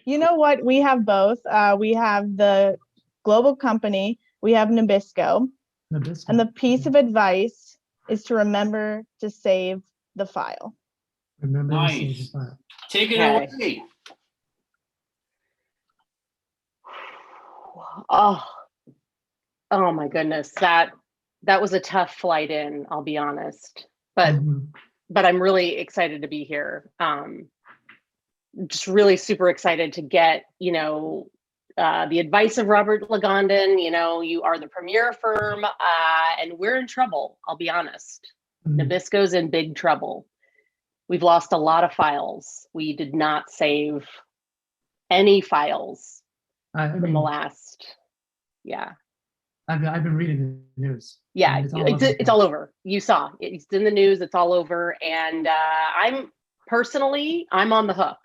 You know what? We have both. We have the global company, we have Nabisco, and the piece of advice is to remember to save the file. Remember to save the file. Take it away. Oh my goodness. That was a tough flight in, I'll be honest. But I'm really excited to be here. Just really super excited to get, the advice of Robert Lagondon. You are the premier firm, and we're in trouble, I'll be honest. Nabisco's in big trouble. We've lost a lot of files. We did not save any files from the last, I've been reading the news. Yeah, it's all over. You saw, it's in the news, it's all over. And I'm on the hook.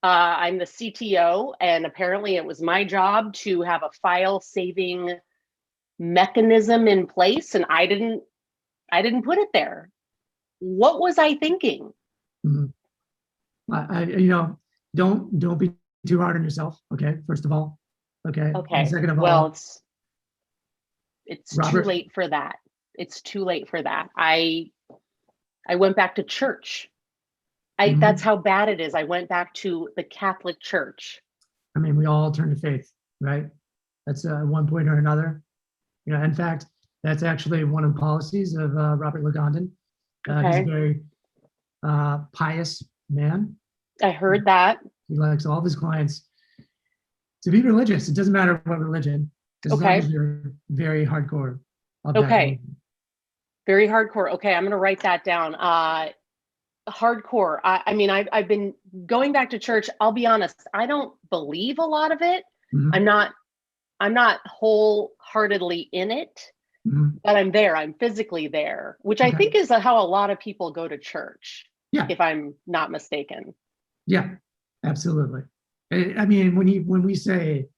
I'm the CTO, and apparently it was my job to have a file saving mechanism in place, and I didn't put it there. What was I thinking? Don't be too hard on yourself. Okay, first of all. Okay. And second of all, it's Robert, too late for that. It's too late for that. I went back to church. That's how bad it is. I went back to the Catholic Church. I mean, we all turn to faith, right? That's one point or another. In fact, that's actually one of the policies of Robert Lagondon. He's a very pious man. I heard that. He likes all of his clients to be religious. It doesn't matter what religion, as long as you're very hardcore. Very hardcore. Okay, I'm gonna write that down. Hardcore. I've been going back to church. I'll be honest, I don't believe a lot of it. I'm not wholeheartedly in it, but I'm there. I'm physically there, which I think is how a lot of people go to church. Yeah. If I'm not mistaken. Yeah, absolutely. I mean, when we say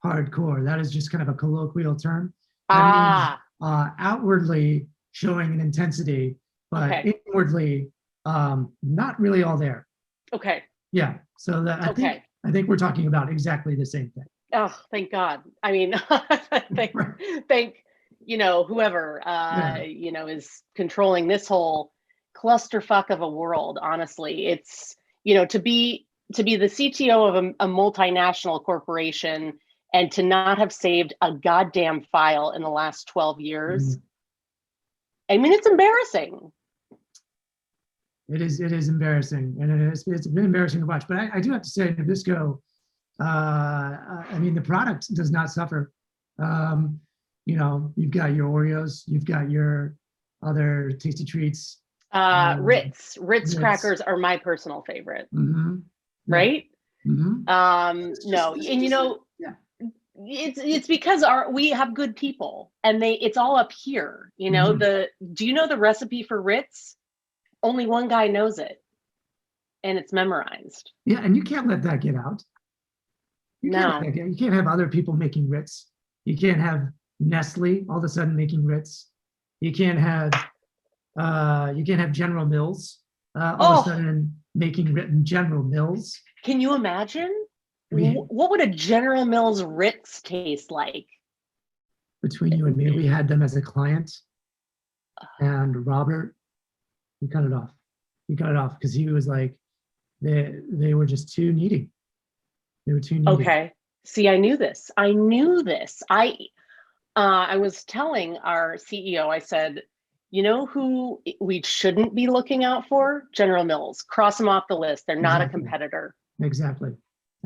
hardcore, that is just kind of a colloquial term. That means outwardly showing an intensity, but inwardly not really all there. Okay. Yeah. So that I think we're talking about exactly the same thing. Oh, thank God. I mean, thank whoever is controlling this whole clusterfuck of a world. Honestly, it's to be the CTO of a multinational corporation and to not have saved a goddamn file in the last 12 years. I mean, it's embarrassing. It is embarrassing, and it's been embarrassing to watch. But I do have to say, Nabisco, I mean, the product does not suffer. You've got your Oreos, you've got your other tasty treats. Ritz crackers are my personal favorite. Right? No, and it's because we have good people, and it's all up here. Do you know the recipe for Ritz? Only one guy knows it, and it's memorized. Yeah, and you can't let that get out. You can't have other people making Ritz. You can't have Nestle all of a sudden making Ritz. You can't have General Mills all of a sudden making General Mills. Can you imagine? What would a General Mills Ritz taste like? Between you and me, we had them as a client, and Robert, he cut it off. He cut it off because he was like, they were just too needy. They were too needy. Okay. See, I knew this. I was telling our CEO, I said, you know who we shouldn't be looking out for? General Mills. Cross them off the list. They're not a competitor. Exactly.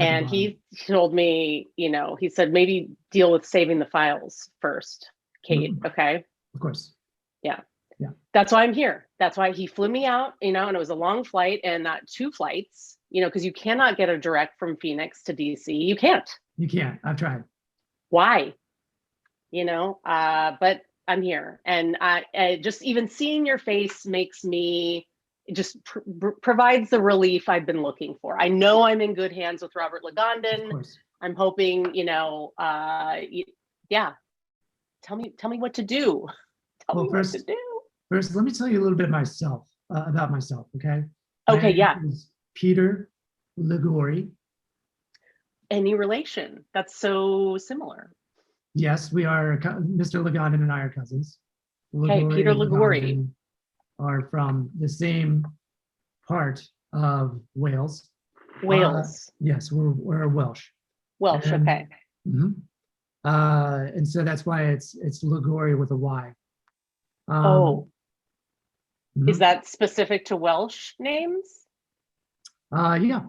And he told me, he said, maybe deal with saving the files first, Kate. Okay. Of course. Yeah. That's why I'm here. That's why he flew me out, and it was a long flight and not 2 flights, because you cannot get a direct from Phoenix to DC. You can't. You can't. I've tried. Why? But I'm here, and I just even seeing your face makes me just provides the relief I've been looking for. I know I'm in good hands with Robert Lagondon. Of course. I'm hoping, Tell me what to do. Tell me what to do. First, let me tell you a little bit about myself, okay? Okay, My name is Peter Ligori. any relation. That's so similar. Yes, we are. Mr. Lagondon and I are cousins. Okay, Peter Lagori. Lagondon are from the same part of Wales. Wales. Yes, we're Welsh. Welsh, And, okay. And so that's why it's Lagori with a Y. Is that specific to Welsh names? Yeah,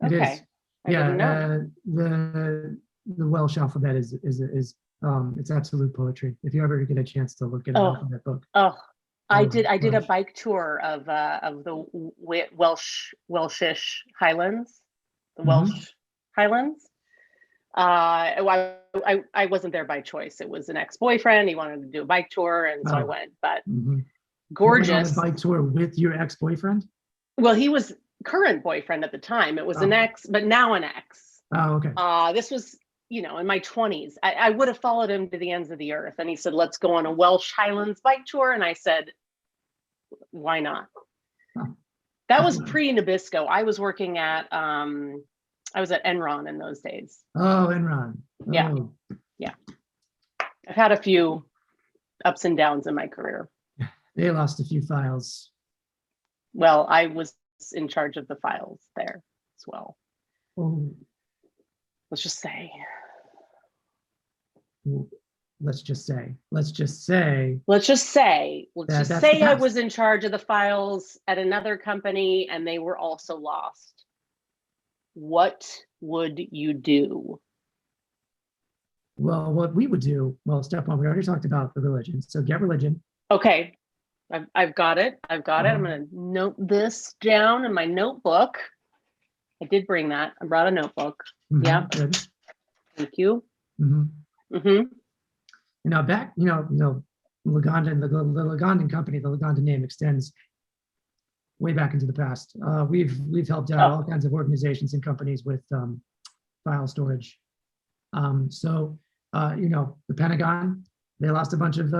it Okay. is. I didn't know. The Welsh alphabet is it's absolute poetry. If you ever get a chance to look at an alphabet book. I did a bike tour of the Welshish Highlands, the Welsh Highlands. I wasn't there by choice. It was an ex-boyfriend. He wanted to do a bike tour, and so I went. But gorgeous. You went on a bike tour with your ex-boyfriend? Well, he was current boyfriend at the time. It was an ex, but now an ex. Oh, okay. This was, in my 20s. I would have followed him to the ends of the earth. And he said, let's go on a Welsh Highlands bike tour. And I said, why not? That was pre-Nabisco. I was working at, I was at Enron in those days. Oh, Enron. Oh. Yeah. Yeah. I've had a few ups and downs in my career. They lost a few files. Well, I was in charge of the files there as well. Oh. Let's just say. Let's just say I was in charge of the files at another company and they were also lost. What would you do? Well, what we would do, step one, we already talked about the religion. So get religion. Okay. I've got it. I'm going to note this down in my notebook. I did bring that. I brought a notebook. Yeah. Good. Thank you. Now back, Lagondon, the Lagondon company, the Lagondon name extends way back into the past. We've helped out all kinds of organizations and companies with file storage. The Pentagon, they lost a bunch of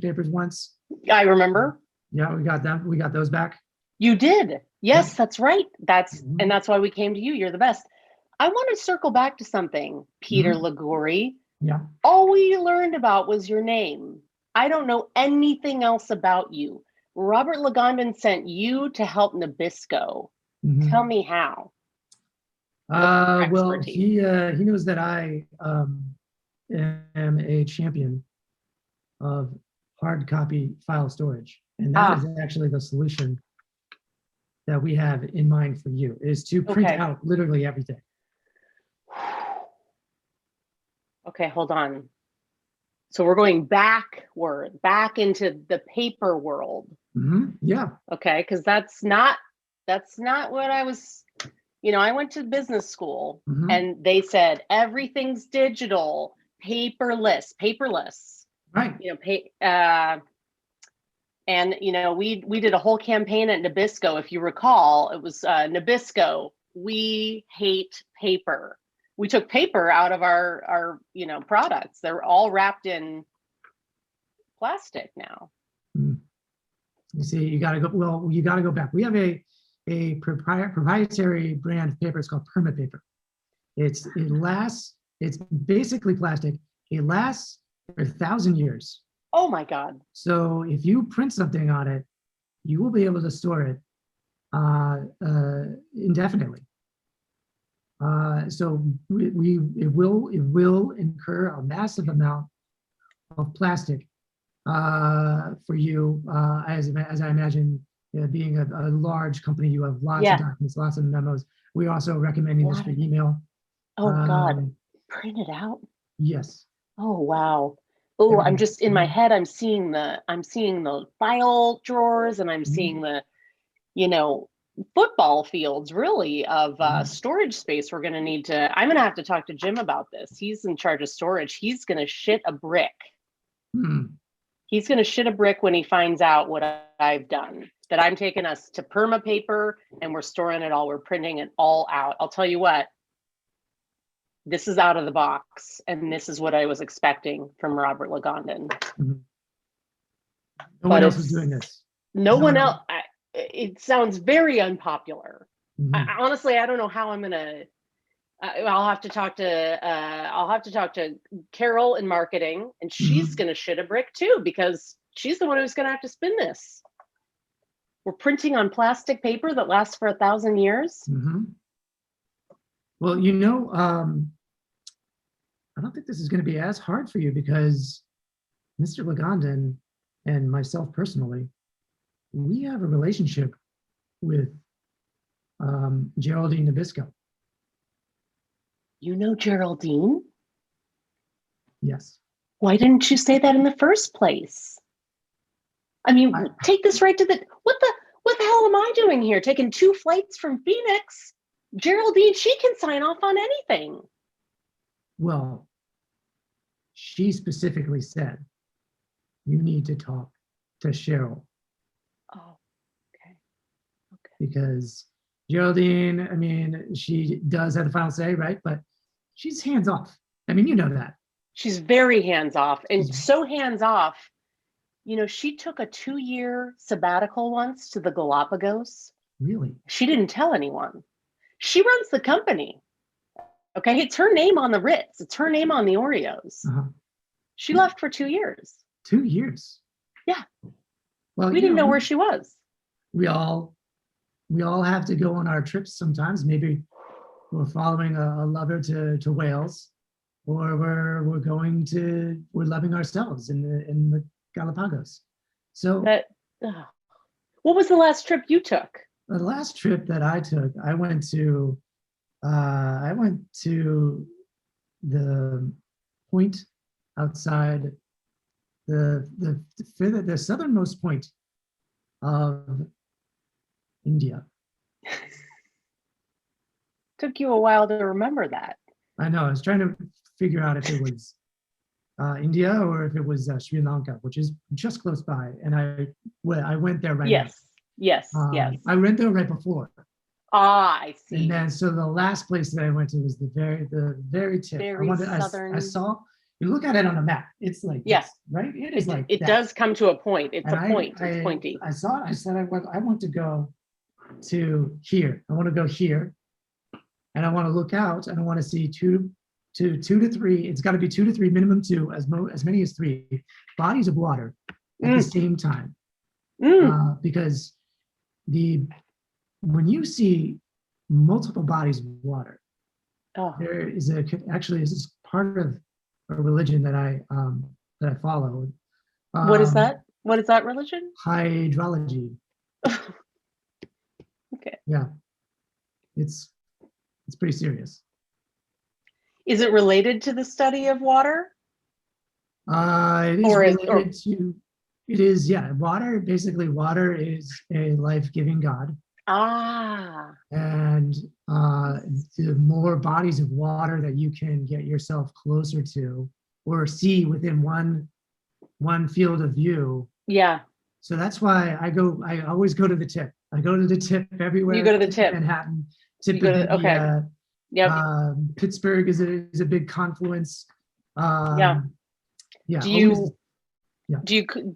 papers once. I remember. Yeah, we got them. We got those back. You did. Yes, that's right. And that's why we came to you. You're the best. I want to circle back to something, Peter Lagori. Yeah. All we learned about was your name. I don't know anything else about you. Robert Lagondon sent you to help Nabisco. Tell me how. Well, he knows that I am a champion of hard copy file storage, and that is actually the solution that we have in mind for you, is to print out literally everything. Okay, hold on. So we're going back into the paper world. Yeah. Okay, because that's not what I was. I went to business school, and they said everything's digital, paperless. Right. And we did a whole campaign at Nabisco. If you recall, it was Nabisco. We hate paper. We took paper out of our products. They're all wrapped in plastic now. You see, you got to go back. We have a proprietary brand of paper. It's called perma paper. It's basically plastic. It lasts for 1,000 years. Oh my God. So if you print something on it, you will be able to store it indefinitely. So it will incur a massive amount of plastic for you, as I imagine, being a large company, you have lots of documents, lots of memos. We're also recommending this for email. Oh God, print it out. Yes. Oh wow. Oh, I'm just in my head. I'm seeing the file drawers, and I'm seeing the, football fields really of storage space. I'm going to have to talk to Jim about this. He's in charge of storage. He's going to shit a brick. He's going to shit a brick when he finds out what I've done, that I'm taking us to perma paper and we're storing it all. We're printing it all out. I'll tell you what, this is out of the box. And this is what I was expecting from Robert Lagondon. No one else is doing this. No one else. It sounds very unpopular. Honestly, I don't know how I'm going to I'll have to talk to Carol in marketing, and she's gonna shit a brick too, because she's the one who's gonna have to spin this. We're printing on plastic paper that lasts for 1,000 years. Well, you know, I don't think this is going to be as hard for you, because Mr. Lagondon and myself personally, we have a relationship with Geraldine Nabisco. You know Geraldine? Yes. Why didn't you say that in the first place? I mean, take this right to the, what the hell am I doing here? Taking 2 flights from Phoenix? Geraldine, she can sign off on anything. Well, she specifically said, you need to talk to Cheryl. Oh, okay. Because Geraldine, I mean, she does have the final say, right? But she's hands off. I mean, you know that. She's very hands off, and so hands off. You know, she took a 2-year sabbatical once to the Galapagos. Really? She didn't tell anyone. She runs the company. Okay, it's her name on the Ritz. It's her name on the Oreos. She left for 2 years. 2 years? Yeah. Well, we didn't know where she was. We all have to go on our trips sometimes. Maybe we're following a lover to Wales, or we're loving ourselves in the Galapagos. So what was the last trip you took? The last trip that I took, I went to the point outside the southernmost point of India. Took you a while to remember that. I know. I was trying to figure out if it was India or if it was Sri Lanka, which is just close by. And I went there right now. Yes. I went there right before. I see. And then, so the last place that I went to was the very tip. Southern. I saw. You look at it on a map. It's like this, right? It is like it that. does come to a point. It's and a point. It's pointy. I saw it. I said, I want to go to here. I want to go here, and I want to look out, and I want to see two to three. It's got to be 2 to 3, minimum 2, as many as 3 bodies of water at the same time, because when you see multiple bodies of water, there is this is part of a religion that I follow. What is that? What is that religion? Hydrology. Okay. Yeah, it's pretty serious. Is it related to the study of water? It is related to. It is, yeah. Water, basically, water is a life-giving God. And the more bodies of water that you can get yourself closer to or see within one field of view. Yeah. So that's why I always go to the tip. I go to the tip everywhere. You go to the tip. Manhattan, tip of India. Okay. Yep. Pittsburgh is a big confluence. Yeah. Do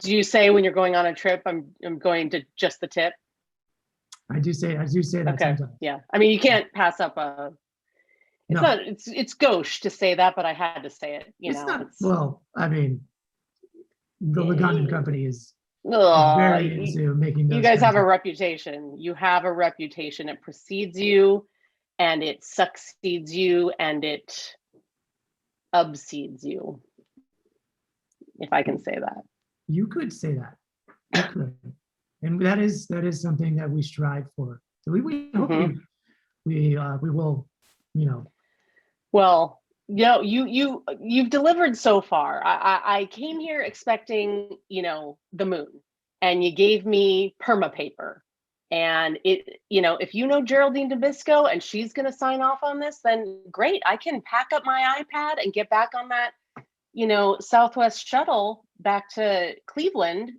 you say when you're going on a trip, I'm going to just the tip? I do say that sometimes. Yeah. I mean, you can't pass up it's gauche to say that, but I had to say it. Well, I mean, the Lagondon company is very into making those. You guys have a reputation. You have a reputation. It precedes you, and it succeeds you, and it obsedes you. If I can say that. You could say that. You could. And that is something that we strive for. So we hope we will, Well, you've delivered so far. I came here expecting, the moon, and you gave me perma paper. And if you know Geraldine Nabisco and she's gonna sign off on this, then great. I can pack up my iPad and get back on that, Southwest shuttle back to Cleveland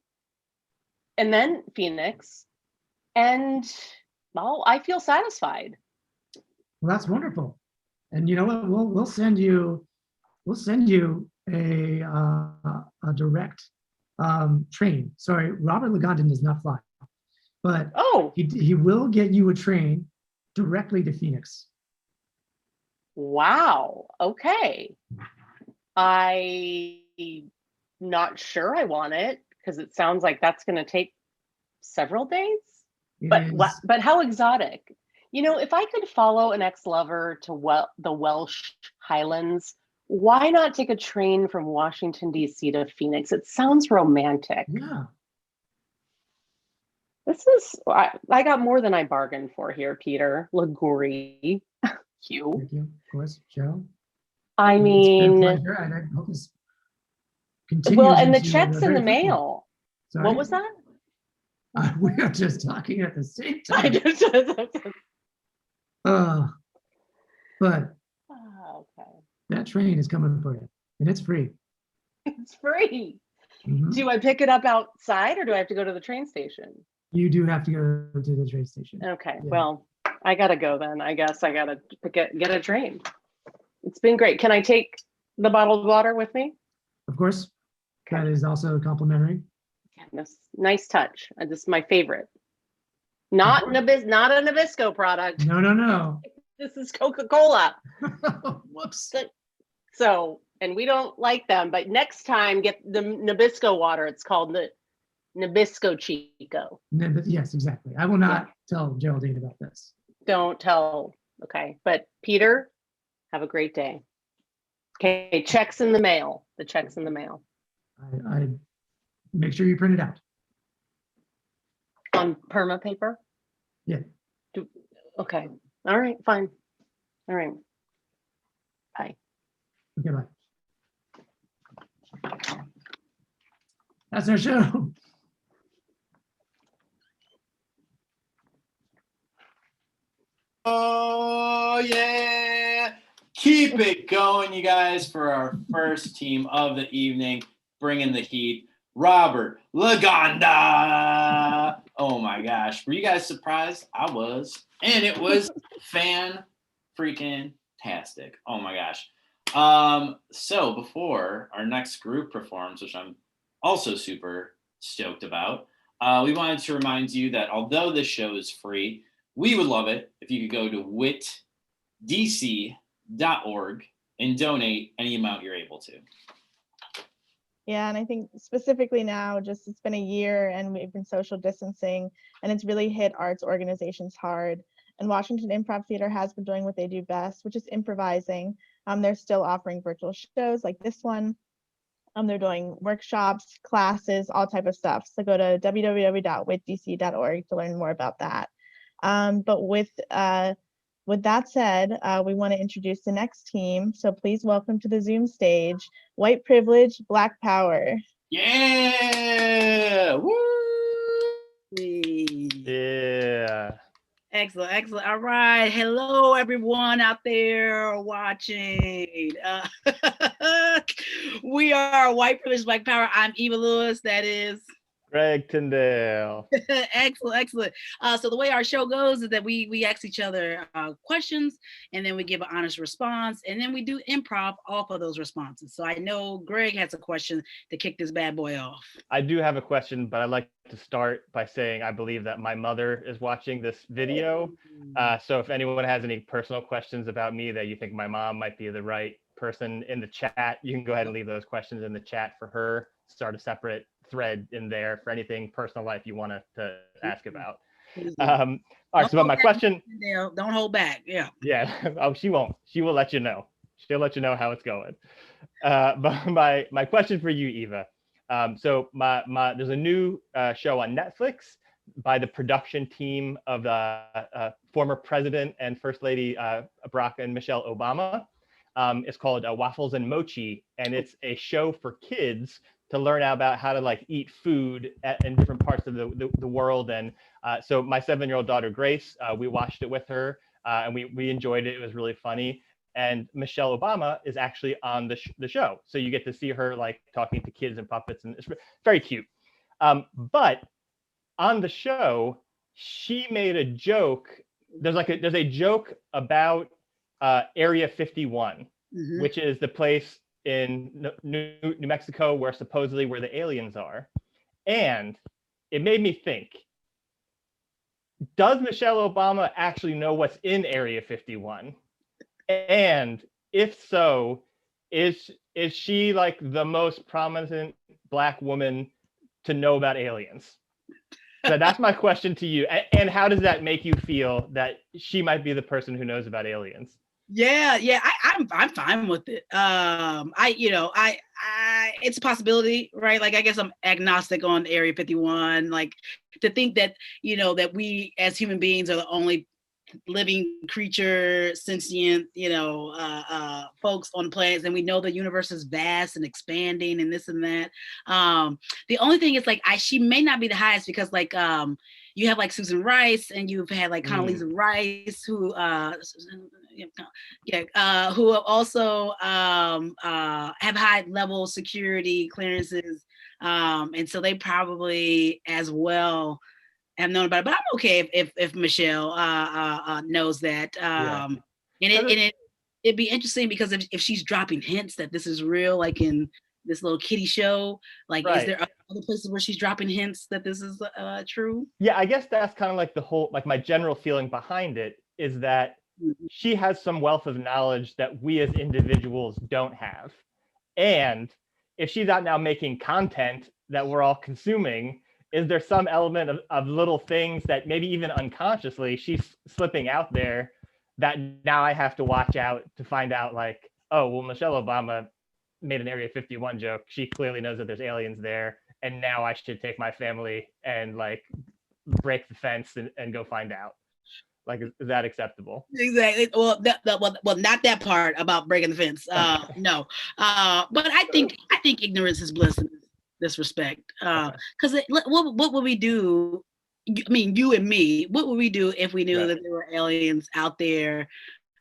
and then Phoenix, and I feel satisfied. Well, that's wonderful. And you know what? We'll send you a direct train. Sorry, Robert Lagondon does not fly, but he will get you a train directly to Phoenix. Wow. Okay. I'm not sure I want it because it sounds like that's going to take several days. But how exotic. You know, if I could follow an ex-lover to the Welsh Highlands, why not take a train from Washington, D.C. to Phoenix? It sounds romantic. Yeah. I got more than I bargained for here, Peter. Liguri. You. Thank you. Of course, Joe. I mean, it's been a pleasure. And I hope this continues. well, and the into, check's in the very quickly. mail. Sorry? What was that? We are just talking at the same I time. just But okay. that train is coming for you, and it's free. It's free. Mhm. Do I pick it up outside or do I have to go to the train station? You do have to go to the train station. Okay, Yeah. well, I gotta go then. I guess I gotta get a train. It's been great. Can I take the bottled water with me? Of course, Okay. that is also complimentary. Goodness, nice touch. This is my favorite. Not a Nabisco product. No. This is Coca-Cola. Whoops. So, and we don't like them, but next time get the Nabisco water. It's called the Nabisco Chico. Yes, exactly. I will not tell Geraldine about this. Don't tell. Okay, but Peter, have a great day. Okay, checks in the mail. The check's in the mail. I make sure you print it out. On perma paper? Yeah. Okay. All right, fine. All right. Bye. Okay, bye. That's our show. Oh, yeah. Keep it going, you guys, for our first team of the evening, bringing the heat. Robert Lagondon. Oh, my gosh. Were you guys surprised? I was. And it was fan-freaking-tastic. Oh, my gosh. So before our next group performs, which I'm also super stoked about, we wanted to remind you that although this show is free, we would love it if you could go to witdc.org and donate any amount you're able to. Yeah, and I think specifically now, just it's been a year and we've been social distancing, and it's really hit arts organizations hard. And Washington Improv Theater has been doing what they do best, which is improvising. They're still offering virtual shows like this one. They're doing workshops, classes, all type of stuff. So go to www.witdc.org to learn more about that. But with that said, we want to introduce the next team. So please welcome to the Zoom stage, White Privilege, Black Power. Yeah! Woo! Yeah. Excellent. All right. Hello, everyone out there watching. We are White Privilege, Black Power. I'm Eva Lewis. That is Greg Tyndale. excellent. So the way our show goes is that we ask each other questions, and then we give an honest response, and then we do improv off of those responses. So I know Greg has a question to kick this bad boy off. I do have a question, but I'd like to start by saying I believe that my mother is watching this video. So if anyone has any personal questions about me that you think my mom might be the right person in the chat, you can go ahead and leave those questions in the chat for her. Start a separate thread in there for anything personal life you want to ask about. All right, so my question. Don't hold back. Yeah. Oh, she won't. She will let you know. She'll let you know how it's going. But my question for you, Eva. So there's a new show on Netflix by the production team of the former President and First Lady Barack and Michelle Obama. It's called Waffles and Mochi, and it's a show for kids to learn about how to like eat food in different parts of the world. And so my 7-year-old daughter, Grace, we watched it with her and we enjoyed it. It was really funny. And Michelle Obama is actually on the show. So you get to see her like talking to kids and puppets, and it's very cute. But on the show, she made a joke. There's a joke about Area 51, which is the place in New Mexico where supposedly where the aliens are. And it made me think, does Michelle Obama actually know what's in Area 51? And if so, is she like the most prominent Black woman to know about aliens? So that's my question to you. And how does that make you feel that she might be the person who knows about aliens? Yeah, I'm fine with it. It's a possibility, right? Like, I guess I'm agnostic on Area 51. Like, to think that, that we as human beings are the only living creature, sentient, folks on planets, and we know the universe is vast and expanding and this and that. The only thing is, like, she may not be the highest because, like, you have like Susan Rice, and you've had like Condoleezza Rice, who who also have high level security clearances, and so they probably as well have known about it. But I'm okay if Michelle knows that. And it'd be interesting because if she's dropping hints that this is real, like in this little kitty show, like, is there other places where she's dropping hints that this is true? Yeah, I guess that's kind of like the whole, like, my general feeling behind it is that she has some wealth of knowledge that we as individuals don't have. And if she's out now making content that we're all consuming, is there some element of little things that maybe even unconsciously she's slipping out there that now I have to watch out to find out, like, oh, well, Michelle Obama made an Area 51 joke. She clearly knows that there's aliens there. And now I should take my family and, like, break the fence and go find out. Like, is that acceptable? Exactly. Well, well, not that part about breaking the fence. No. But I think ignorance is bliss in this respect. Because what would we do? I mean, you and me. What would we do if we knew that there were aliens out there?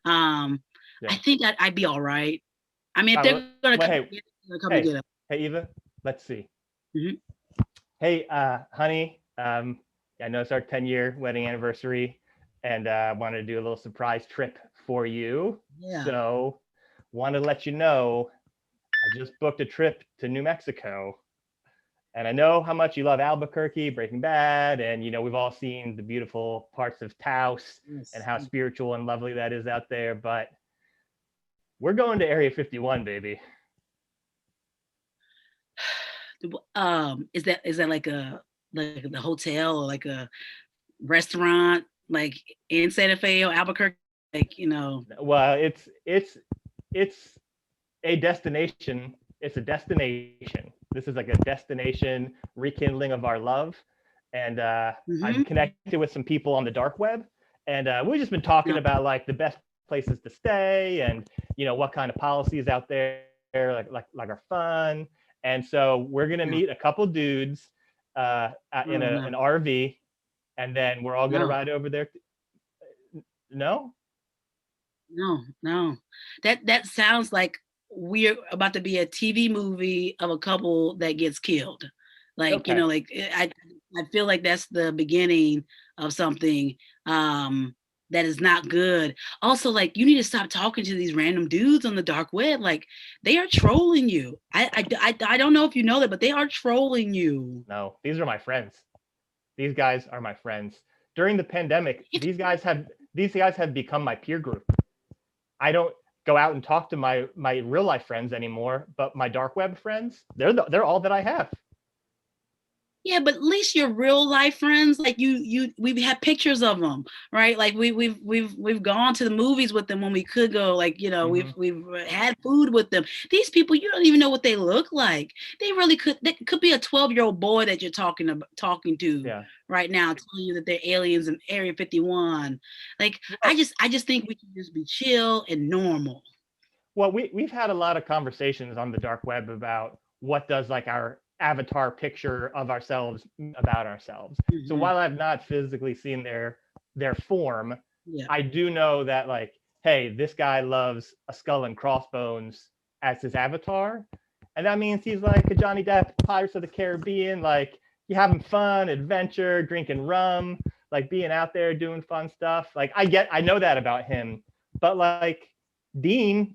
I think I'd be all right. I mean, if they're gonna come to get us. Hey, Eva. Let's see. Hey, honey. I know it's our 10-year wedding anniversary. And I wanted to do a little surprise trip for you. Yeah. So wanted to let you know, I just booked a trip to New Mexico. And I know how much you love Albuquerque, Breaking Bad, and, we've all seen the beautiful parts of Taos and how spiritual and lovely that is out there. But we're going to Area 51, baby. Is that like the hotel or like a restaurant, like in Santa Fe or Albuquerque, like, Well, it's a destination. It's a destination. This is like a destination rekindling of our love. And I'm connected with some people on the dark web, and we've just been talking about, like, the best places to stay, and what kind of policies out there like are fun. And so we're gonna meet a couple dudes in an RV. And then we're all going to ride over there. No. That sounds like we're about to be a TV movie of a couple that gets killed. Like, like I feel like that's the beginning of something that is not good. Also, like, you need to stop talking to these random dudes on the dark web. Like, they are trolling you. I don't know if you know that, but they are trolling you. No, these are my friends. These guys are my friends. During the pandemic, these guys have become my peer group. I don't go out and talk to my real life friends anymore, but my dark web friends, they're all that I have. Yeah, but at least your real life friends, like we've had pictures of them, right? Like we've gone to the movies with them when we could go. Like, we've had food with them. These people, you don't even know what they look like. They could be a 12-year-old boy that you're talking to right now, telling you that they're aliens in Area 51. Like, I just think we should just be chill and normal. Well, we've had a lot of conversations on the dark web about what does, like, our avatar picture of ourselves about ourselves. So while I've not physically seen their form, I do know that, like, hey, this guy loves a skull and crossbones as his avatar, and that means he's like a Johnny Depp Pirates of the Caribbean, like, you having fun, adventure, drinking rum, like, being out there doing fun stuff. Like, I know that about him, but, like, Dean,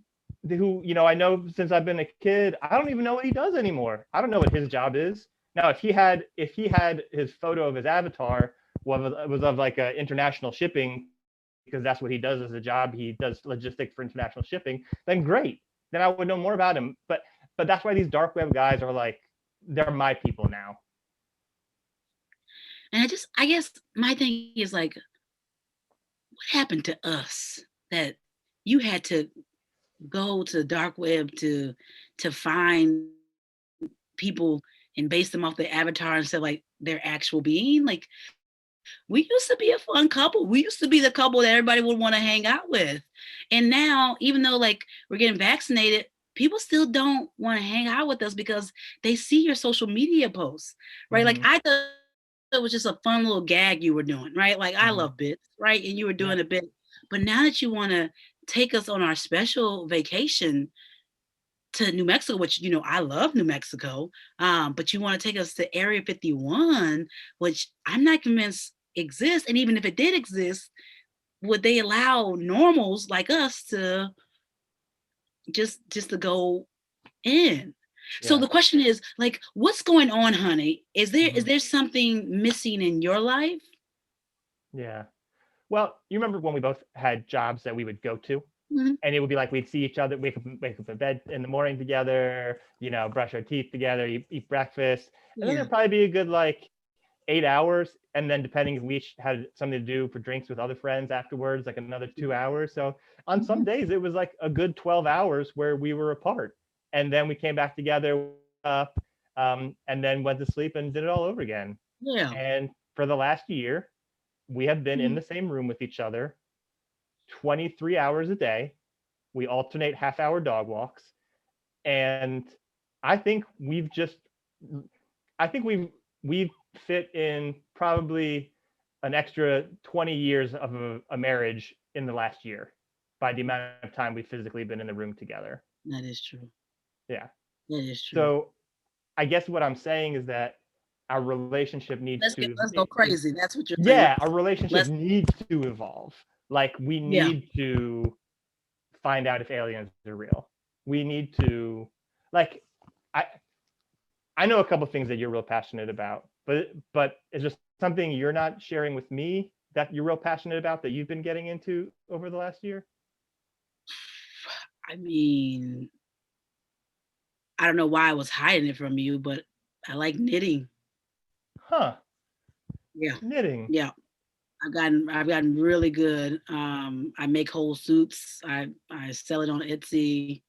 who, I know since I've been a kid, I don't even know what he does anymore. I don't know what his job is. Now, if he had his photo of his avatar was of, like, a international shipping because that's what he does as a job. He does logistics for international shipping. Then great. Then I would know more about him. But that's why these dark web guys are like, they're my people now. And I guess my thing is like, what happened to us that you had to go to the dark web to find people and base them off their avatar instead of like their actual being? Like, we used to be a fun couple. We used to be the couple that everybody would want to hang out with. And now, even though like we're getting vaccinated, people still don't want to hang out with us because they see your social media posts, right? Like, I thought it was just a fun little gag you were doing, right? Like, I love bits, right? And you were doing a bit. But now that you want to take us on our special vacation to New Mexico, which, you know, I love New Mexico, but you want to take us to Area 51, which I'm not convinced exists. And even if it did exist, would they allow normals like us to just to go in? So the question is, like, what's going on, honey? Is there something missing in your life? Yeah. Well, you remember when we both had jobs that we would go to, and it would be like we'd see each other, wake up in bed in the morning together, you know, brush our teeth together, eat breakfast, and then there'd probably be a good like 8 hours, and then depending if we each had something to do for drinks with other friends afterwards, like another 2 hours. So on some days it was like a good 12 hours where we were apart, and then we came back together, and then went to sleep and did it all over again. Yeah. And for the last year, we have been in the same room with each other 23 hours a day. We alternate half-hour dog walks. And I think we've fit in probably an extra 20 years of a marriage in the last year by the amount of time we've physically been in the room together. That is true. Yeah. That is true. So I guess what I'm saying is that our relationship needs let's go crazy. That's what you're saying. Yeah, our relationship needs to evolve. Like, we need to find out if aliens are real. We need to, like, I know a couple of things that you're real passionate about, but is there something you're not sharing with me that you're real passionate about that you've been getting into over the last year? I mean, I don't know why I was hiding it from you, but I like knitting. Huh. Yeah. Knitting. Yeah. I've gotten really good. I make whole suits. I sell it on Etsy.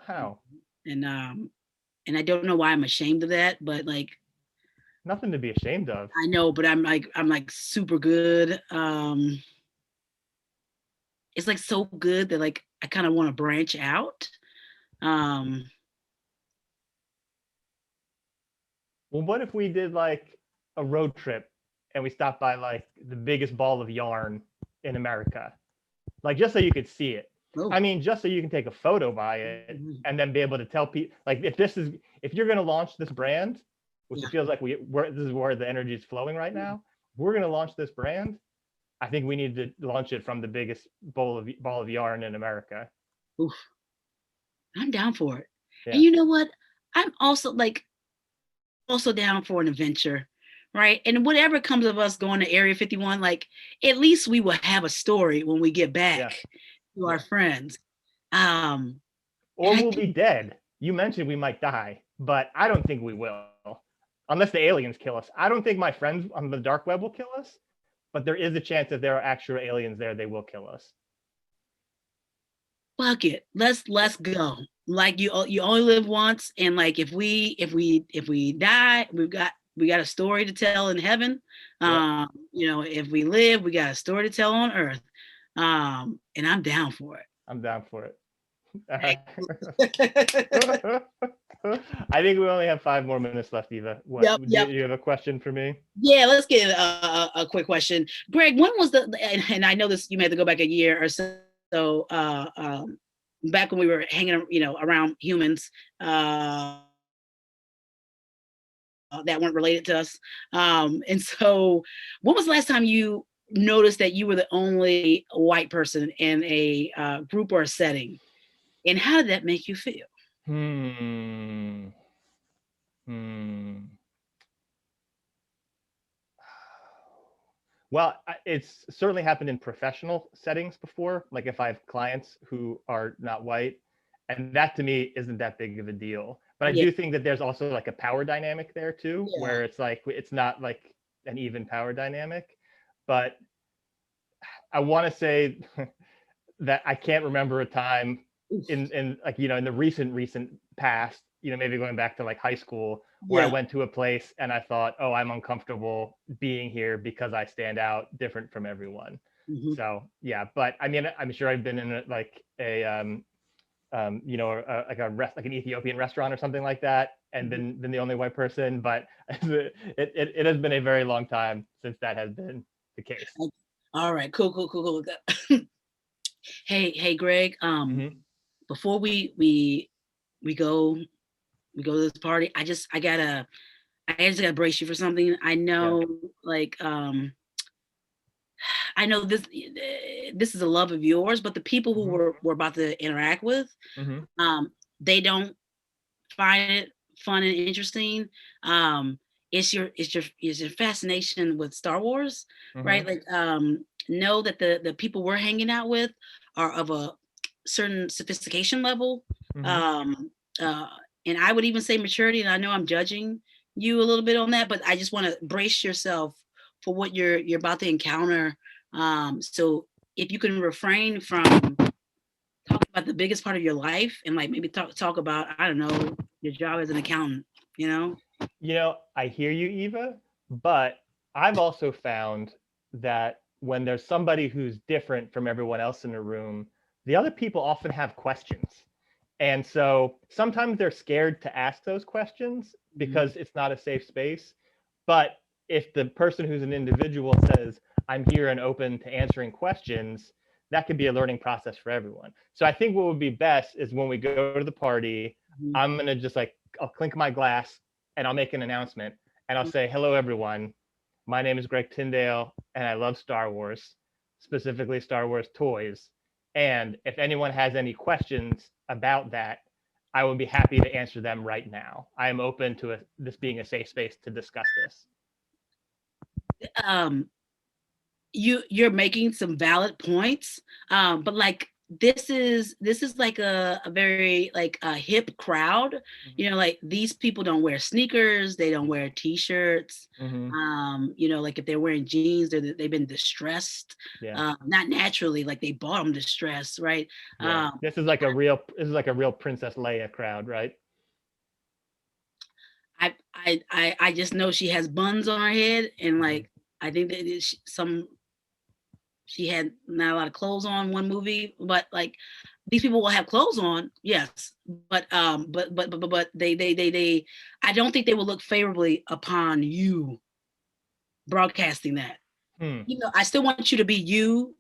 Wow. And I don't know why I'm ashamed of that, but like, nothing to be ashamed of. I know, but I'm like super good. It's like so good that like I kind of want to branch out. Well, what if we did like a road trip and we stopped by like the biggest ball of yarn in America? Like, just so you could see it. Oh. I mean, just so you can take a photo by it and then be able to tell people, like, if you're going to launch this brand, which it feels like this is where the energy is flowing right now. We're going to launch this brand. I think we need to launch it from the biggest ball of yarn in America. Oof. I'm down for it. Yeah. And you know what? I'm also down for an adventure, right? And whatever comes of us going to Area 51, like, at least we will have a story when we get back to our friends. Or we'll be dead. You mentioned we might die, but I don't think we will, unless the aliens kill us. I don't think my friends on the dark web will kill us, but there is a chance that there are actual aliens there, they will kill us. Fuck it. Let's go. Like, you only live once, and like, if we die, we got a story to tell in heaven. You know, if we live, we got a story to tell on earth. And I'm down for it. I'm down for it. I think we only have 5 more minutes left, Eva. What, yep. You have a question for me? Yeah, let's get a quick question. Greg, when was and I know this, you may have to go back a year or so, back when we were hanging, you know, around humans that weren't related to us. And so when was the last time you noticed that you were the only white person in a group or a setting? And how did that make you feel? Well, it's certainly happened in professional settings before. Like if I have clients who are not white, and that to me isn't that big of a deal. But I Yeah. do think that there's also like a power dynamic there too, Yeah. where it's like it's not like an even power dynamic. But I want to say that I can't remember a time in like, you know, in the recent past, you know, maybe going back to like high school, where I went to a place and I thought, oh, I'm uncomfortable being here because I stand out different from everyone. Mhm. So yeah, but I mean, I'm sure I've been in you know, like an Ethiopian restaurant or something like that, and been the only white person. But it has been a very long time since that has been the case. All right, cool. Hey, Greg. Before we go to this party, I just gotta brace you for something. I know, like, I know this is a love of yours, but the people who we're about to interact with, they don't find it fun and interesting. It's your fascination with Star Wars, right? Like, know that the people we're hanging out with are of a certain sophistication level, and I would even say maturity. And I know I'm judging you a little bit on that, but I just want to brace yourself for what you're about to encounter. So if you can refrain from talking about the biggest part of your life and like maybe talk about, I don't know, your job as an accountant, you know? You know, I hear you, Eva, but I've also found that when there's somebody who's different from everyone else in the room, the other people often have questions. And so sometimes they're scared to ask those questions because it's not a safe space. But if the person who's an individual says, I'm here and open to answering questions, that could be a learning process for everyone. So I think what would be best is when we go to the party, I'm going to just like, I'll clink my glass and I'll make an announcement and I'll say, hello, everyone. My name is Greg Tyndale and I love Star Wars, specifically Star Wars toys. And if anyone has any questions about that, I would be happy to answer them right now. I am open to this being a safe space to discuss this. You're making some valid points, but like this is like a very like a hip crowd. You know, like these people don't wear sneakers, they don't wear t-shirts. You know, like if they're wearing jeans, they've been distressed, not naturally, like they bought them distressed, right? This is like a real Princess Leia crowd, right? I just know she has buns on her head, and like I think that she had not a lot of clothes on one movie, but like these people will have clothes on, yes, but they I don't think they will look favorably upon you broadcasting that. You know, I still want you to be you,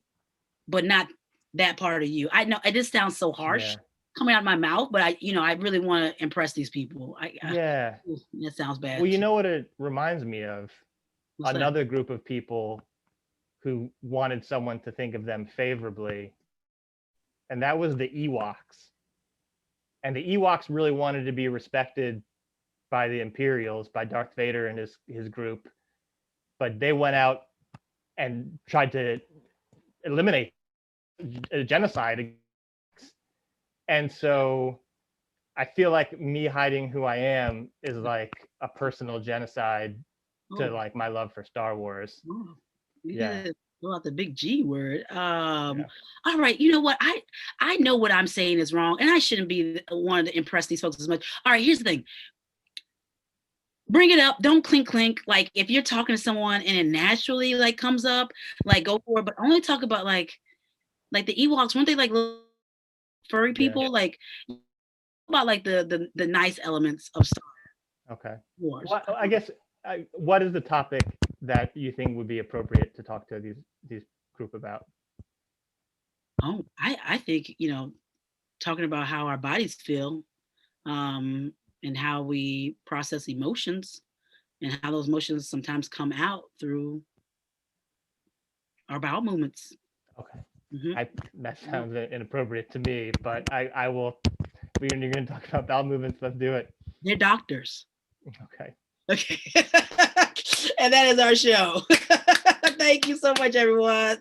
but not that part of you. I know it just sounds so harsh coming out of my mouth, but I really want to impress these people. That sounds bad. Well, you know what it reminds me of? What's another group of people who wanted someone to think of them favorably, and that was the Ewoks. And the Ewoks really wanted to be respected by the Imperials, by Darth Vader and his group, but they went out and tried to eliminate a genocide. And so I feel like me hiding who I am is like a personal genocide to like my love for Star Wars. About the big G word. All right, you know what? I know what I'm saying is wrong, and I shouldn't be wanting to impress these folks as much. All right, here's the thing. Bring it up. Don't clink. Like if you're talking to someone and it naturally like comes up, like go for it. But only talk about like the Ewoks. Weren't they like little furry people? Like about like the nice elements of Star Wars. Well, I guess what is the topic that you think would be appropriate to talk to these group about? Oh, I think, talking about how our bodies feel, and how we process emotions, and how those emotions sometimes come out through our bowel movements. Okay. That sounds inappropriate to me, but I will. You're going to talk about bowel movements. Let's do it. They're doctors. Okay. And that is our show. Thank you so much, everyone.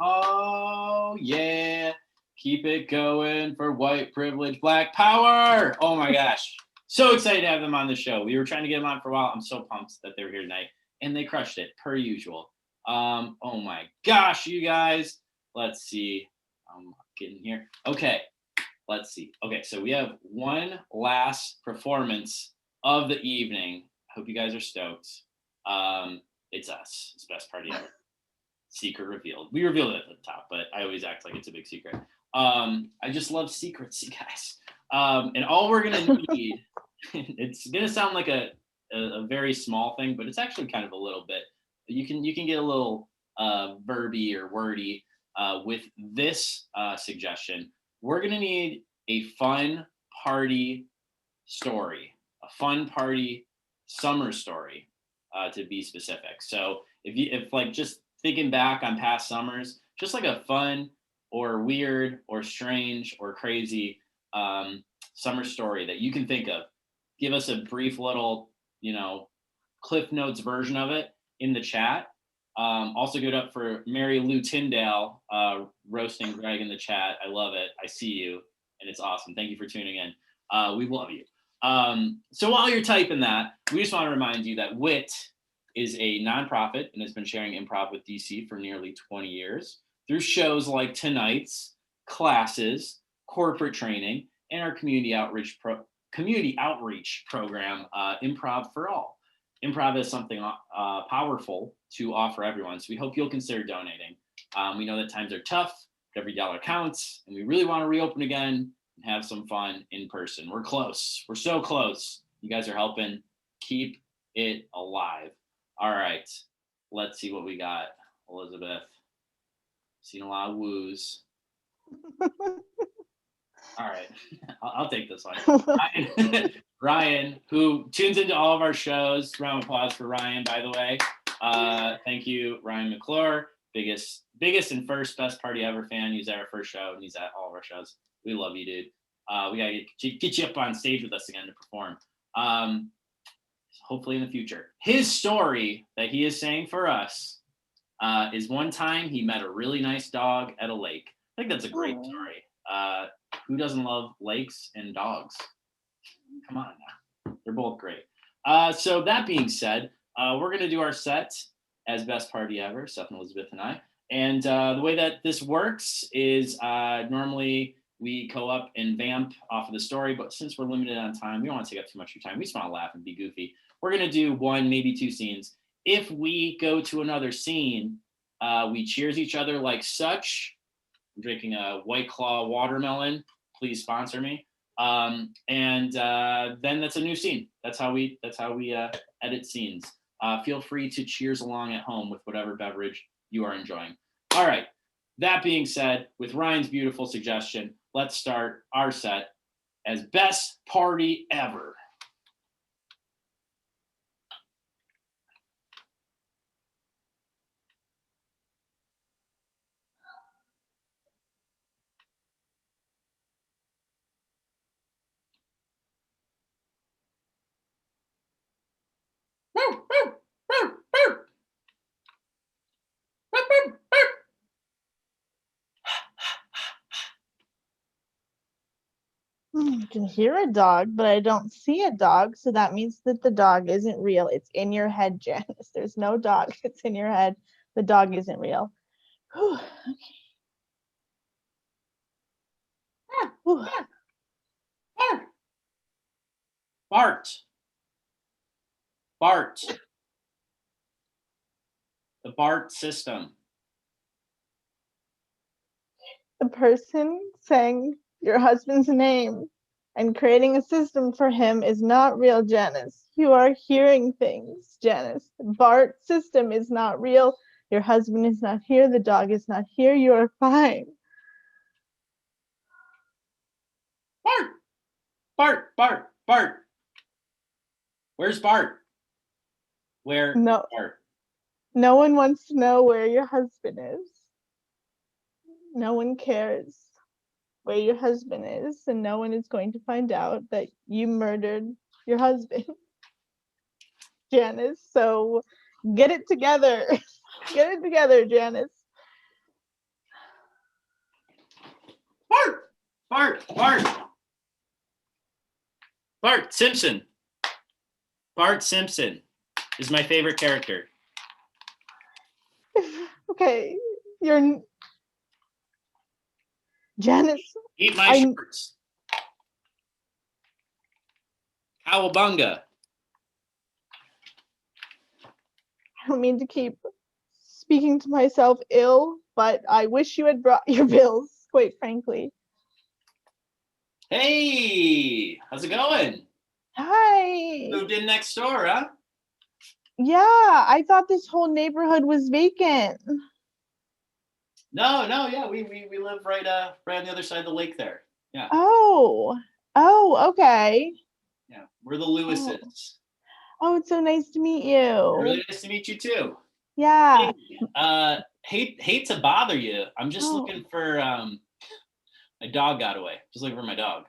Oh yeah, keep it going for white privilege, black power. Oh my gosh, so excited to have them on the show. We were trying to get them on for a while. I'm so pumped that they were here tonight, and they crushed it per usual. Oh my gosh, you guys. Let's see. I'm getting here. Okay, let's see. Okay, so we have one last performance of the evening. Hope you guys are stoked. It's us. It's best party ever. Secret revealed. We revealed it at the top, but I always act like it's a big secret. I just love secrets, you guys. And all we're gonna need, it's gonna sound like a very small thing, but it's actually kind of a little bit. You can get a little verby or wordy with this suggestion. We're gonna need a fun party story, a fun party summer story, to be specific. So if like just thinking back on past summers, just like a fun or weird or strange or crazy summer story that you can think of, give us a brief little, Cliff Notes version of it in the chat. Also give it up for Mary Lou Tyndale roasting Greg in the chat. I love it. I see you, and it's awesome. Thank you for tuning in. We love you. So while you're typing that, we just want to remind you that WIT is a nonprofit and has been sharing improv with DC for nearly 20 years through shows like tonight's, classes, corporate training, and our community outreach program, Improv for All. Improv is something powerful to offer everyone, so we hope you'll consider donating. We know that times are tough, but every dollar counts, and we really want to reopen again and have some fun in person. We're close. We're so close. You guys are helping keep it alive. All right, let's see what we got. Elizabeth, seen a lot of woos. All right, I'll take this one. Ryan, who tunes into all of our shows. Round of applause for Ryan, by the way. Thank you, Ryan McClure, biggest and first best party ever fan. He's at our first show, and he's at all of our shows. We love you, dude. We gotta get you up on stage with us again to perform. Hopefully in the future. His story that he is saying for us is one time he met a really nice dog at a lake. I think that's a great story. Who doesn't love lakes and dogs? Come on now. They're both great. So that being said, we're going to do our set as best party ever, Seth and Elizabeth and I. And the way that this works is normally we go up and vamp off of the story, but since we're limited on time, we don't want to take up too much of your time. We just want to laugh and be goofy. We're going to do one, maybe two scenes. If we go to another scene, we cheers each other like such. I'm drinking a White Claw watermelon. Please sponsor me. And then that's a new scene. That's how we edit scenes. Feel free to cheers along at home with whatever beverage you are enjoying. All right. That being said, with Ryan's beautiful suggestion, let's start our set as best party ever. I can hear a dog, but I don't see a dog. So that means that the dog isn't real. It's in your head, Janice. There's no dog. It's in your head. The dog isn't real. Whew, okay. Whew. Bart. The BART system. The person saying your husband's name and creating a system for him is not real, Janice. You are hearing things, Janice. The BART system is not real. Your husband is not here. The dog is not here. You are fine. Bart. Where's Bart? Where's Bart? No one wants to know where your husband is. No one cares where your husband is, and no one is going to find out that you murdered your husband. Janice. So get it together. Get it together, Janice. Bart, Bart, Bart, Bart Simpson. Bart Simpson is my favorite character. Okay, you're Janice. Eat my I- shorts. Cowabunga. I don't mean to keep speaking to myself ill, but I wish you had brought your bills, quite frankly. Hey, how's it going? Hi. Moved in next door, huh? Yeah, I thought this whole neighborhood was vacant. No, yeah, we live right on the other side of the lake there. Yeah. Oh, okay. Yeah. We're the Lewises. Oh, it's so nice to meet Really you. nice to meet you too. Yeah. Hate to bother you. I'm just Oh. looking for my dog got away. Just looking for my dog.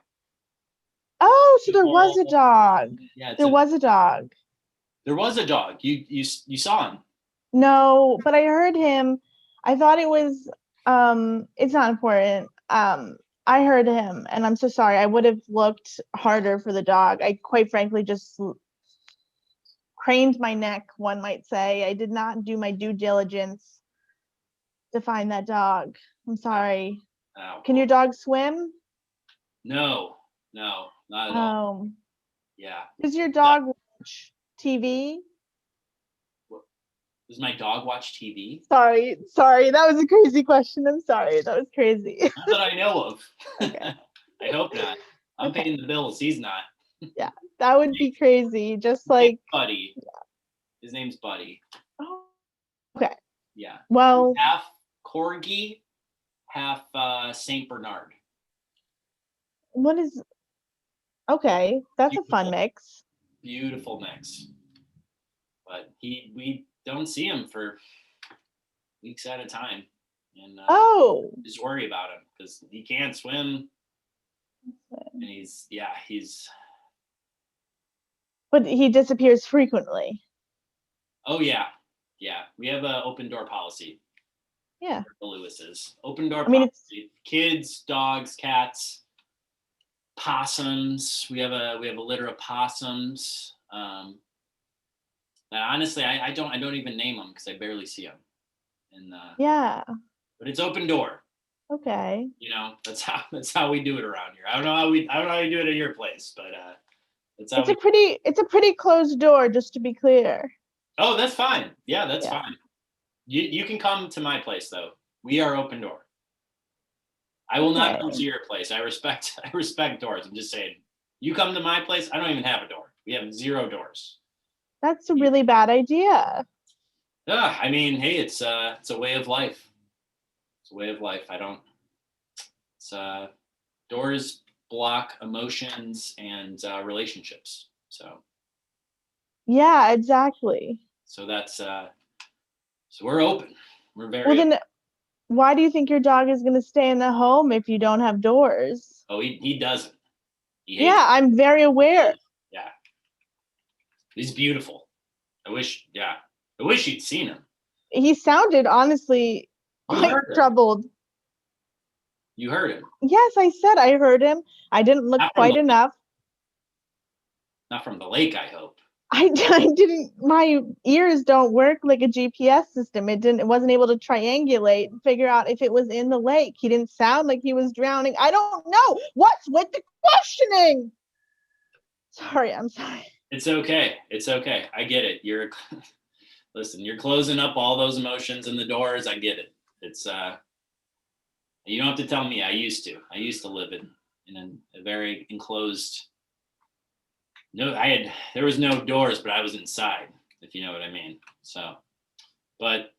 Oh, so there was a dog. Yeah, There was a dog. there was a dog. You saw him. No, but I heard him. I thought it was it's not important. I heard him and I'm so sorry. I would have looked harder for the dog. I quite frankly just craned my neck, one might say. I did not do my due diligence to find that dog. I'm sorry. Oh, Can your dog swim? No, not at all. Oh. Yeah. Does your dog watch TV? Does my dog watch TV? Sorry, that was a crazy question. I'm sorry, that was crazy. Not that I know of. Okay. I hope not. I'm Okay. paying the bills. He's not. Yeah, that would be crazy. Just like, Buddy. His name's Buddy. oh, okay. Yeah. Well, Half Corgi, half Saint Bernard. what is, okay, that's a fun Beautiful. mix. Beautiful mix. But we don't see him for weeks at a time, and Oh, just worry about him because he can't swim, and he's but he disappears frequently. oh yeah. We have an open door policy. Yeah. For the Lewises. Open door I mean, it's, policy. Kids, dogs, cats, possums. We have a litter of possums. Honestly, I don't even name them because I barely see them. And yeah, but it's open door. okay. You know, that's how we do it around here. I don't know how you do it at your place, but that's how It's a pretty closed door, just to be clear. Oh, that's fine. Yeah, that's Yeah. fine. You can come to my place though. We are open door. I will not come Okay. to your place. I respect doors. I'm just saying. You come to my place, I don't even have a door. We have 0 doors. That's a really bad idea. I mean, hey, it's a way of life. It's a way of life. It's doors block emotions and relationships. So Yeah, exactly. that's so we're open. We're very Well, then why do you think your dog is going to stay in the home if you don't have doors? Oh, he doesn't. He hates Yeah, I'm very aware. Yeah. He's beautiful. I wish you'd seen him. He sounded honestly You quite heard him. troubled. You heard him. Yes, I said I heard him. I didn't look Not from quite the- enough. Not from the lake, I hope. I didn't, my ears don't work like a GPS system. It wasn't able to triangulate and figure out if it was in the lake. He didn't sound like he was drowning. I don't know. What's with the questioning? Sorry, I'm sorry. It's okay. I get it. Listen, you're closing up all those emotions in the doors. I get it. It's you don't have to tell me. I used to live in a very enclosed. There was no doors, but I was inside, if you know what I mean. So, but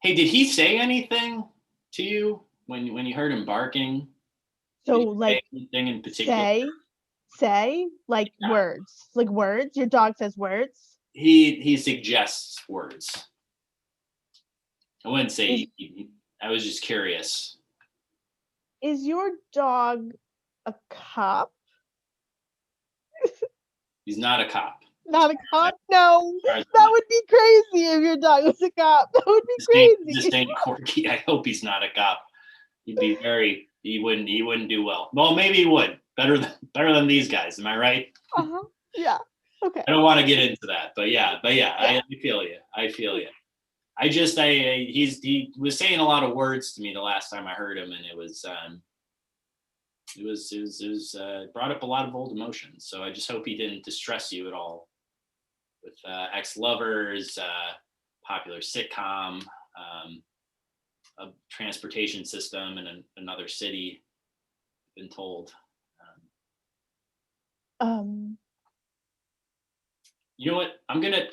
hey, did he say anything to you when you heard him barking? So Did he say like anything in particular? say like Yeah. words, like words. Your dog says words. He suggests words. I wouldn't say I was just curious. Is your dog a cop? He's not a cop. Not a cop? No, that would be crazy if your dog was a cop. That would be This crazy. ain't Corky. I hope he's not a cop. He wouldn't do well. Well, maybe he would. Better than these guys. Am I right? Uh-huh. Yeah. Okay. I don't want to get into that, but yeah. I feel you. He was saying a lot of words to me the last time I heard him, and it brought up a lot of old emotions. So I just hope he didn't distress you at all with ex-lovers, popular sitcom, a transportation system in another city. Been told. You know what? I'm gonna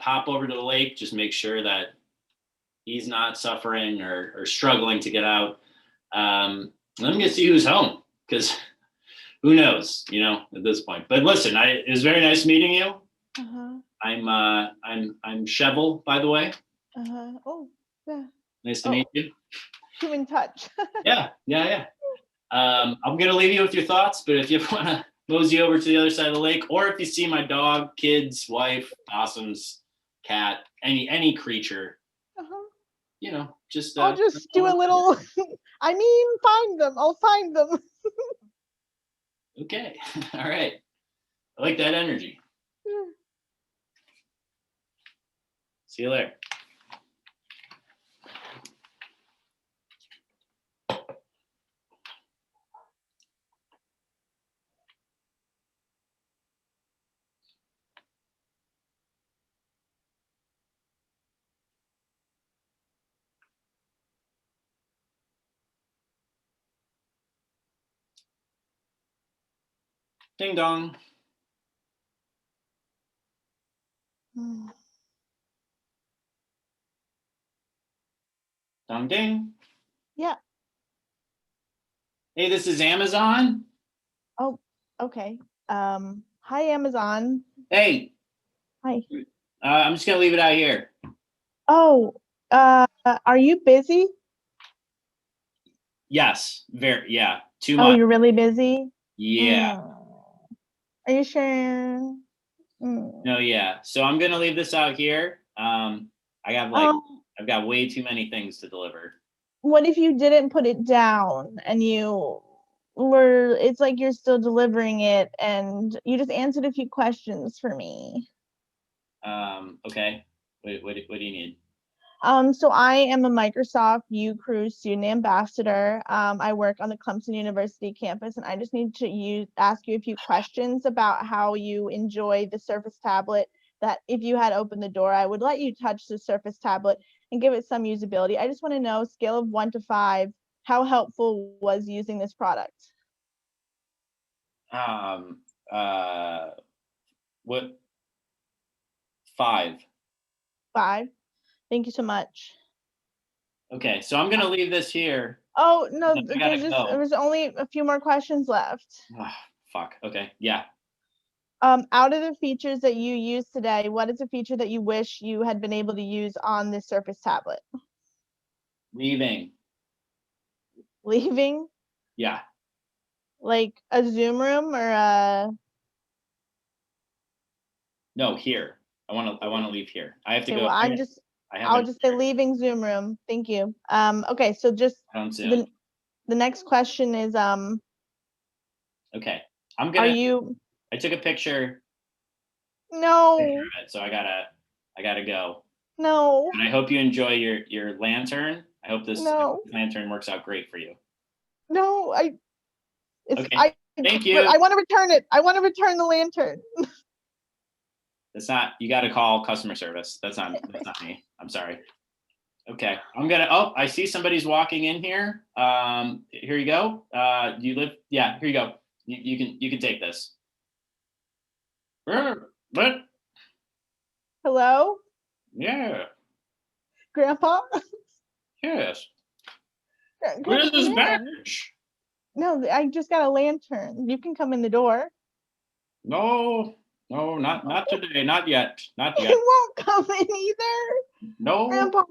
pop over to the lake, just make sure that he's not suffering or struggling to get out. I'm gonna see who's home, because who knows, at this point. But listen, it was very nice meeting you. Uh-huh. I'm Chevel, by the way. Uh-huh. Oh, yeah. Nice to meet you. Human touch. Yeah. I'm gonna leave you with your thoughts, but if you want to mosey over to the other side of the lake, or if you see my dog, kids, wife, possums, cat, any creature, Uh-huh. just I'll just do a little. Find them. I'll find them. Okay. All right. I like that energy. See you later. Ding dong. Dong ding. Yeah. Hey, this is Amazon. Oh, okay. Hi, Amazon. Hey. Hi. I'm just gonna leave it out here. Oh, are you busy? Yes. Yeah. Too Oh, much. you're really busy? Yeah. Are you sure? No, yeah. So I'm gonna leave this out here. I've got way too many things to deliver. What if you didn't put it down and it's like you're still delivering it and you just answered a few questions for me? Okay. What do you need? So I am a Microsoft U Crew student ambassador. I work on the Clemson University campus, and I just need to ask you a few questions about how you enjoy the Surface tablet. That if you had opened the door, I would let you touch the Surface tablet and give it some usability. I just want to know, scale of 1 to 5, how helpful was using this product? What? 5. 5. Thank you so much. Okay, so I'm gonna leave this here. Oh no, I gotta go. there's only a few more questions left. Fuck. Okay. Yeah. Out of the features that you use today, what is a feature that you wish you had been able to use on this Surface tablet? Leaving. Leaving? Yeah. Like a Zoom room or a... No, here. I want to leave here. I have to Okay, go. well, I'll just say leaving Zoom room. Thank you. Okay, so just the next question is okay. I took a picture. No. So I gotta go. No. And I hope you enjoy your lantern. I hope this lantern works out great for you. No, Thank you. I want to return it. I want to return the lantern. That's not, you got to call customer service. That's not me. I'm sorry. Okay. I see somebody's walking in here. Here you go. Do you live? Yeah, here you go. You can take this. What? Hello? Yeah. Grandpa? Yes. Grandpa, Where's this badge? No, I just got a lantern. You can come in the door. No, not today. Not yet. Not yet. You won't come in either. No. Grandpa.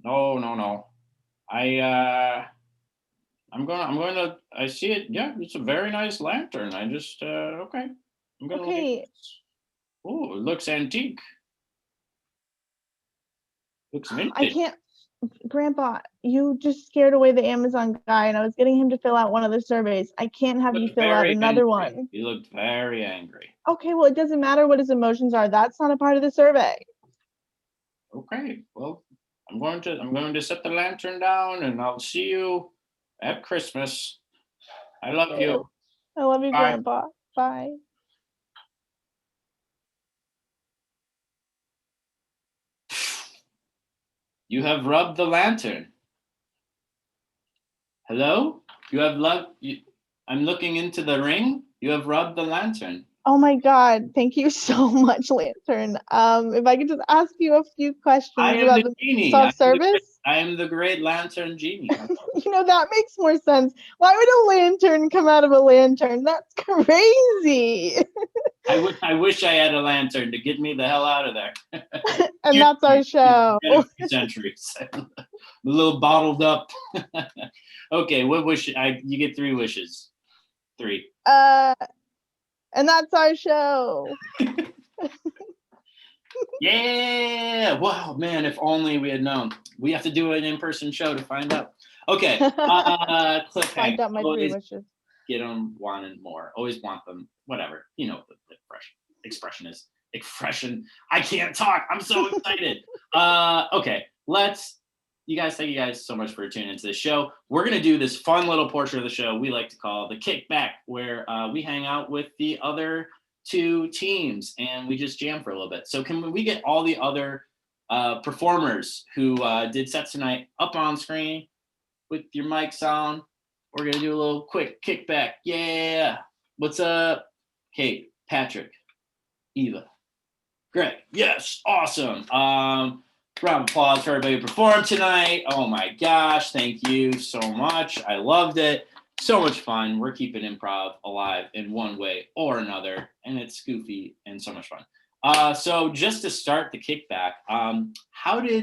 No. I'm going to, I see it. Yeah, it's a very nice lantern. I just, okay. I'm gonna look at Okay, this. Oh, it looks antique. Looks I vintage. can't. Grandpa, you just scared away the Amazon guy, and I was getting him to fill out one of the surveys. I can't have you Looked fill out very another angry. one. You looked very angry. Okay, well, it doesn't matter what his emotions are. That's not a part of the survey. Okay, well, I'm going to set the lantern down, and I'll see you at Christmas. I love you. I love you, Bye. Grandpa. Bye. You have rubbed the lantern. Hello? You have I'm looking into the ring. You have rubbed the lantern. Oh my God, thank you so much, Lantern. If I could just ask you a few questions I am about the the genie. self-service. I am the great lantern genie. That makes more sense. Why would a lantern come out of a lantern? That's crazy. I wish I had a lantern to get me the hell out of there. And that's our show. Centuries. A little bottled up. Okay, what wish? You get 3 wishes. 3. And that's our show. Yeah! Wow, man! If only we had known. We have to do an in-person show to find out. Okay. Cliffhanger. Find out my 3 Always wishes. get them wanting more. Always want them. Whatever. You know what the expression is. Expression. I can't talk. I'm so excited. Okay. Thank you guys so much for tuning into the show. We're going to do this fun little portion of the show we like to call the kickback, where we hang out with the other 2 teams and we just jam for a little bit. So can we get all the other performers who did sets tonight up on screen with your mics on? We're going to do a little quick kickback. Yeah. What's up? Kate, Patrick, Eva, Greg. Yes. Awesome. Round of applause for everybody who performed tonight. Oh my gosh. Thank you so much. I loved it. So much fun. We're keeping improv alive in one way or another. And it's goofy and so much fun. So just to start the kickback,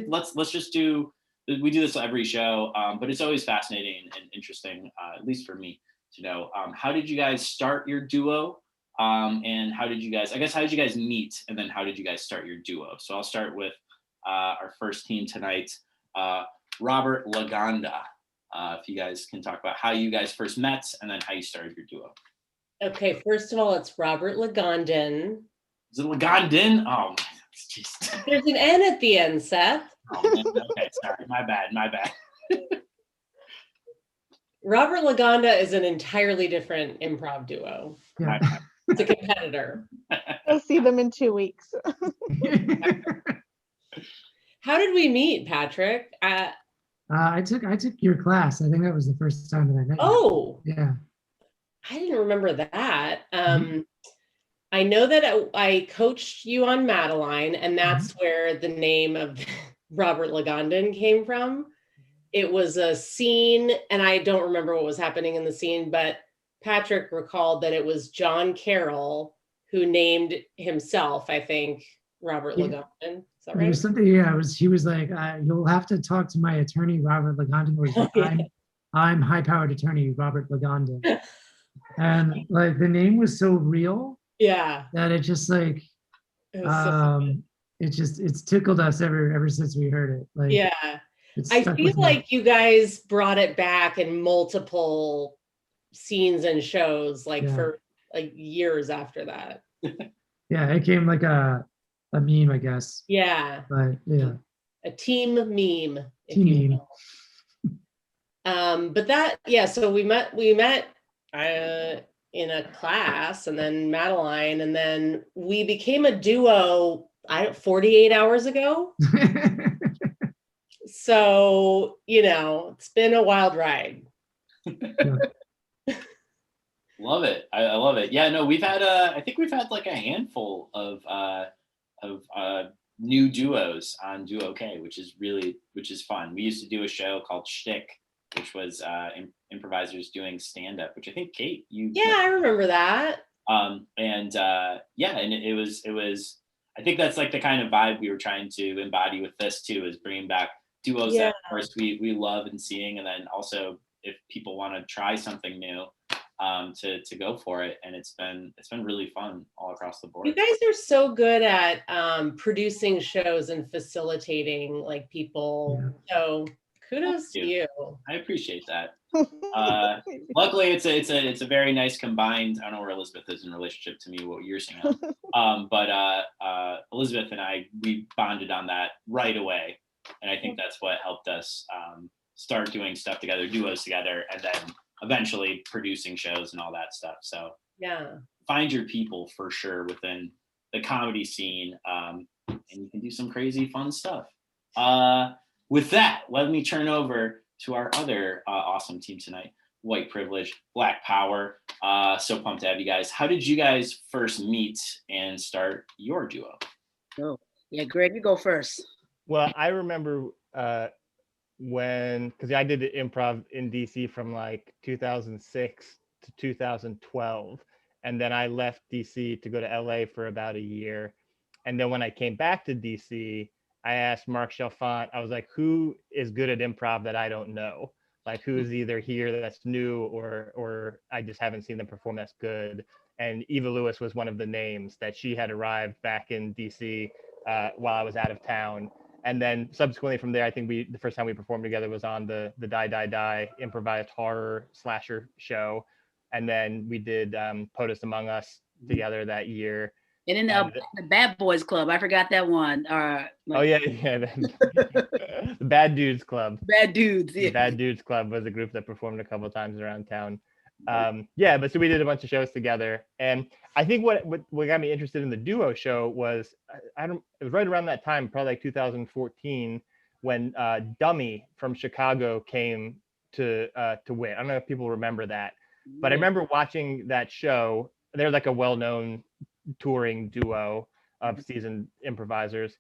let's just do, we do this every show, but it's always fascinating and interesting, at least for me, to know how did you guys start your duo, and how did you guys meet, and then how did you guys start your duo? So I'll start with our first team tonight, Robert Lagondon. If you guys can talk about how you guys first met and then how you started your duo. Okay, first of all, it's Robert Lagondon. Is it Lagondon? Oh, it's just. There's an N at the end, Seth. Oh, man. Okay, sorry. My bad. Robert Lagondon is an entirely different improv duo. Yeah. It's a competitor. I'll see them in 2 weeks. How did we meet, Patrick? I took your class. I think that was the first time that I met you. Oh, Yeah. I didn't remember that. I know that I coached you on Madeline, and that's where the name of Robert Lagondon came from. It was a scene, and I don't remember what was happening in the scene, but Patrick recalled that it was John Carroll who named himself, I think, Robert Lagondon. Is that right? It was something, yeah, he was like, you'll have to talk to my attorney, Robert Lagondon, or I'm high-powered attorney, Robert Lagondon. And like the name was so real. Yeah. That it just like, it's tickled us ever since we heard it. Like, yeah. I feel like you guys brought it back in multiple scenes and shows, like for like years after that. Yeah, it came like a meme, I guess. Yeah. But yeah. A team meme. Team meme. But that, yeah, so we met in a class, and then Madeline, and then we became a duo 48 hours ago. So, it's been a wild ride. Love it. I love it. Yeah, no, we've had I think we've had like a handful of new duos on DUOKAY, which is fun. We used to do a show called Shtick, which was improvisers doing stand-up, which I think Kate, I remember that. And it was I think that's like the kind of vibe we were trying to embody with this too, is bringing back duos that of course we love and seeing, and then also if people want to try something new, to go for it, and it's been really fun all across the board. You guys are so good at producing shows and facilitating like people. So kudos to you. I appreciate that. Luckily, it's a very nice combined. I don't know where Elizabeth is in relationship to me, what you're saying, but Elizabeth and I, we bonded on that right away, and I think that's what helped us start doing stuff together, duos together, and then eventually producing shows and all that stuff. So Yeah. find your people for sure within the comedy scene, and you can do some crazy fun stuff. With that, let me turn over to our other awesome team tonight, White Privilege, Black Power. So pumped to have you guys. How did you guys first meet and start your duo? Oh, yeah, Greg, you go first. Well, I remember because I did the improv in DC from like 2006 to 2012. And then I left DC to go to LA for about a year. And then when I came back to DC, I asked Mark Chalfant, I was like, who is good at improv that I don't know? Like, who is either here that's new or I just haven't seen them perform that's good. And Eva Lewis was one of the names that she had arrived back in DC while I was out of town. And then subsequently from there, I think the first time we performed together was on the Die Die Die improvised horror slasher show. And then we did POTUS Among Us together that year. And then the Bad Boys Club, I forgot that one. Oh yeah, the Bad Dudes Club. Bad Dudes, yeah. The Bad Dudes Club was a group that performed a couple of times around town. Yeah, but so we did a bunch of shows together, and I think what got me interested in the duo show was it was right around that time, probably like 2014, when Dummy from Chicago came to WIT. I don't know if people remember that, but I remember watching that show. They're like a well-known touring duo of seasoned improvisers,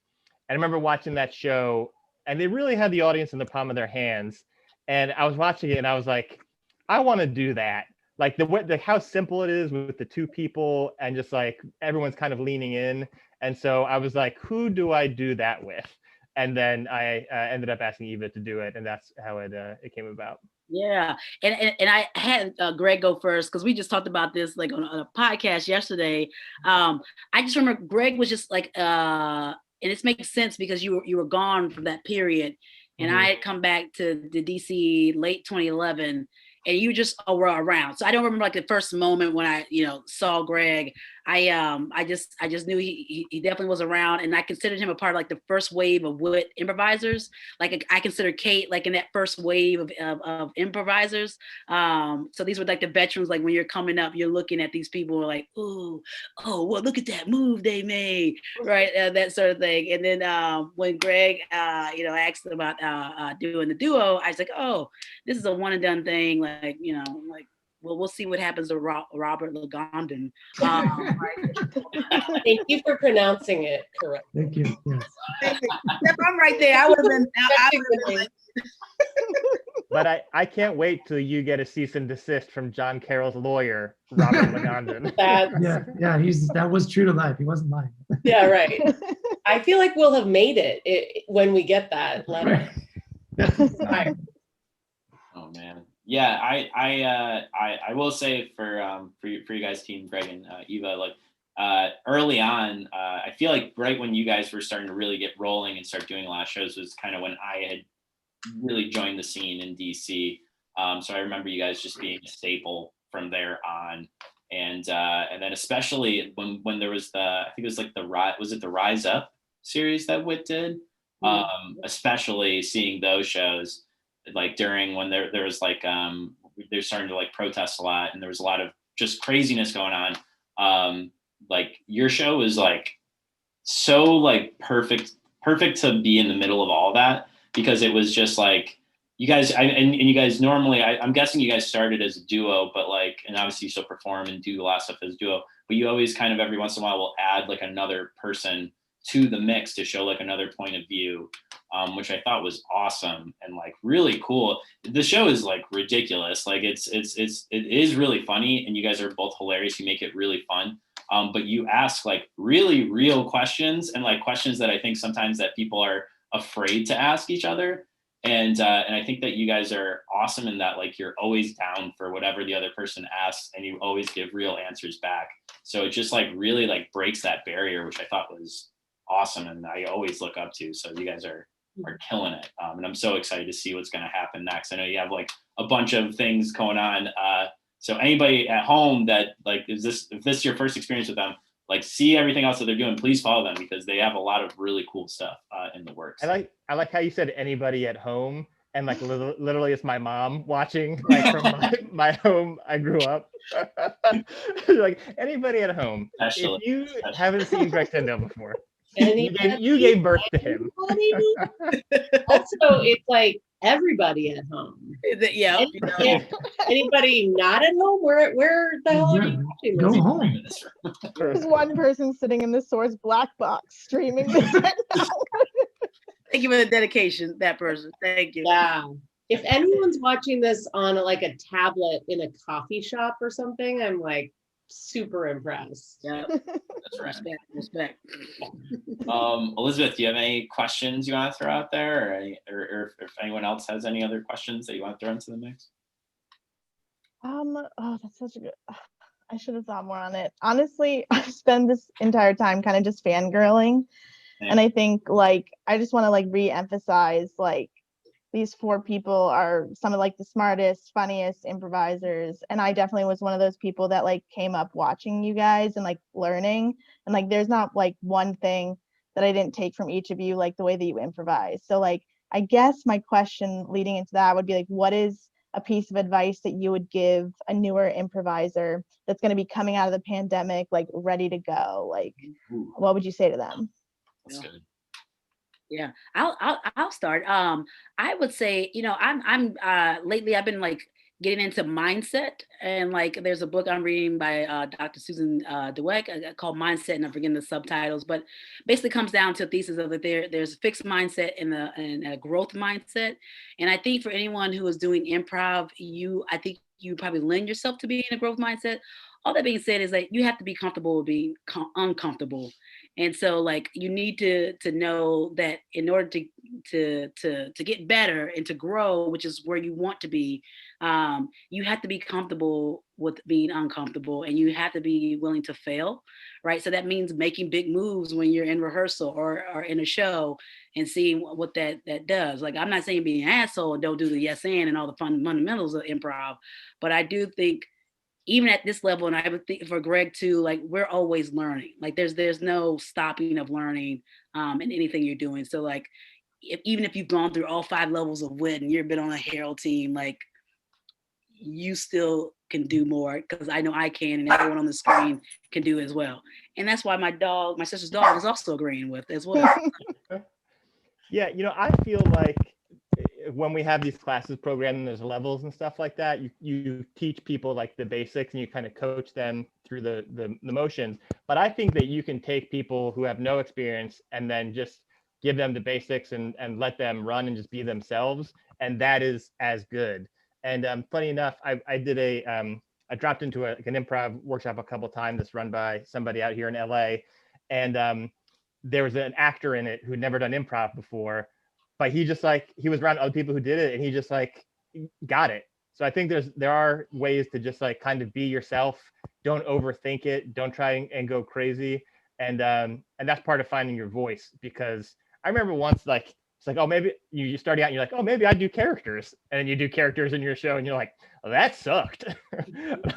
and I remember watching that show, and they really had the audience in the palm of their hands. And I was watching it, and I was like, I want to do that. Like how simple it is with the two people, and just like everyone's kind of leaning in. And so I was like, who do I do that with? And then I ended up asking Eva to do it, and that's how it came about. Yeah, and I had Greg go first because we just talked about this like on a podcast yesterday. I just remember Greg was just like, and it makes sense because you were gone from that period, and I had come back to the DC late 2011. And you just were around. So I don't remember like the first moment when I, saw Greg. I just knew he definitely was around, and I considered him a part of like the first wave of WIT improvisers. Like I consider Kate like in that first wave of improvisers. So these were like the veterans. Like when you're coming up, you're looking at these people who are like, oh, well, look at that move they made, right? That sort of thing. And then when Greg, asked about doing the duo, I was like, oh, this is a one and done thing. Well, we'll see what happens to Robert Lagondon. Thank you for pronouncing it correct. Thank you. Yes. If I'm right there, I would have been like, But I can't wait till you get a cease and desist from John Carroll's lawyer, Robert Lagondon. Yeah, that was true to life. He wasn't lying. Yeah, right. I feel like we'll have made it when we get that letter. Right. Oh man. Yeah, I will say for you guys, team Greg and Eva, like early on, I feel like right when you guys were starting to really get rolling and start doing a lot of shows was kind of when I had really joined the scene in DC. So I remember you guys just being a staple from there on, and then especially when there was I think it was like the Rise Up series that WIT did, especially seeing those shows. Like during when there was like they're starting to like protest a lot, and there was a lot of just craziness going on. Like your show is like so like perfect to be in the middle of all that, because it was just like you guys and you guys normally I'm guessing you guys started as a duo, but like, and obviously you still perform and do a lot of stuff as a duo, but you always kind of every once in a while will add like another person to the mix to show like another point of view, which I thought was awesome and like really cool. The show is like ridiculous. Like it is really funny, and you guys are both hilarious. You make it really fun. But you ask like really real questions, and like questions that I think sometimes that people are afraid to ask each other. And I think that you guys are awesome in that, like, you're always down for whatever the other person asks, and you always give real answers back. So it just like really like breaks that barrier, which I thought was awesome, and I always look up to. So you guys are killing it, and I'm so excited to see what's going to happen next. I know you have like a bunch of things going on. So anybody at home that like, if this is your first experience with them, like, see everything else that they're doing, please follow them, because they have a lot of really cool stuff in the works. I like how you said anybody at home, and like literally it's my mom watching, like, from my home I grew up. Like, anybody at home, Especially, if you haven't seen Greg Tyndall before, Anybody, you gave birth to him. Also, it's like everybody at home. Yeah. Anybody not at home? Where the hell are you watching Go this? home. There's one person sitting in the Source black box streaming this right now. Thank you for the dedication, that person. Thank you. Yeah. If anyone's watching this on like a tablet in a coffee shop or something, I'm like super impressed. Yeah. That's right. Respect. Elizabeth, do you have any questions you want to throw out there, or if anyone else has any other questions that you want to throw into the mix? Oh, that's such a good. I should have thought more on it. Honestly, I've spent this entire time kind of just fangirling, and I think like I just want to like re-emphasize like these 4 people are some of like the smartest, funniest improvisers, and I definitely was one of those people that like came up watching you guys and like learning, and like there's not like one thing that I didn't take from each of you, like the way that you improvise. So like I guess my question leading into that would be like, what is a piece of advice that you would give a newer improviser that's going to be coming out of the pandemic, like ready to go? Like, what would you say to them? That's good. Yeah, I'll start. I would say, I'm lately I've been like getting into mindset, and like there's a book I'm reading by Dr. Susan DUOKAY called Mindset, and I'm forgetting the subtitles, but basically comes down to a thesis of that there's a fixed mindset and a growth mindset. And I think for anyone who is doing improv, I think you probably lend yourself to being in a growth mindset. All that being said is that you have to be comfortable with being uncomfortable. And so like you need to know that in order to get better and to grow, which is where you want to be, you have to be comfortable with being uncomfortable, and you have to be willing to fail, right? So that means making big moves when you're in rehearsal or in a show, and seeing what that does. Like, I'm not saying be an asshole and don't do the yes and all the fundamentals of improv, but I do think even at this level, and I would think for Greg too, like we're always learning. Like there's no stopping of learning in anything you're doing. So like even if you've gone through all 5 levels of wit and you've been on a Herald team, like you still can do more, because I know I can, and everyone on the screen can do as well. And that's why my sister's dog is also agreeing with as well. Yeah, I feel like when we have these classes programmed and there's levels and stuff like that, you teach people like the basics and you kind of coach them through the motions. But I think that you can take people who have no experience and then just give them the basics and let them run and just be themselves. And that is as good. And funny enough, I did I dropped into an improv workshop a couple of times that's run by somebody out here in LA. And there was an actor in it who'd never done improv before, but he was around other people who did it, and he just like got it. So I think there are ways to just like kind of be yourself. Don't overthink it. Don't try and go crazy. And that's part of finding your voice, because I remember once like it's like, oh, maybe you starting out and you're like, oh, maybe I do characters, and then you do characters in your show and you're like, oh, that sucked.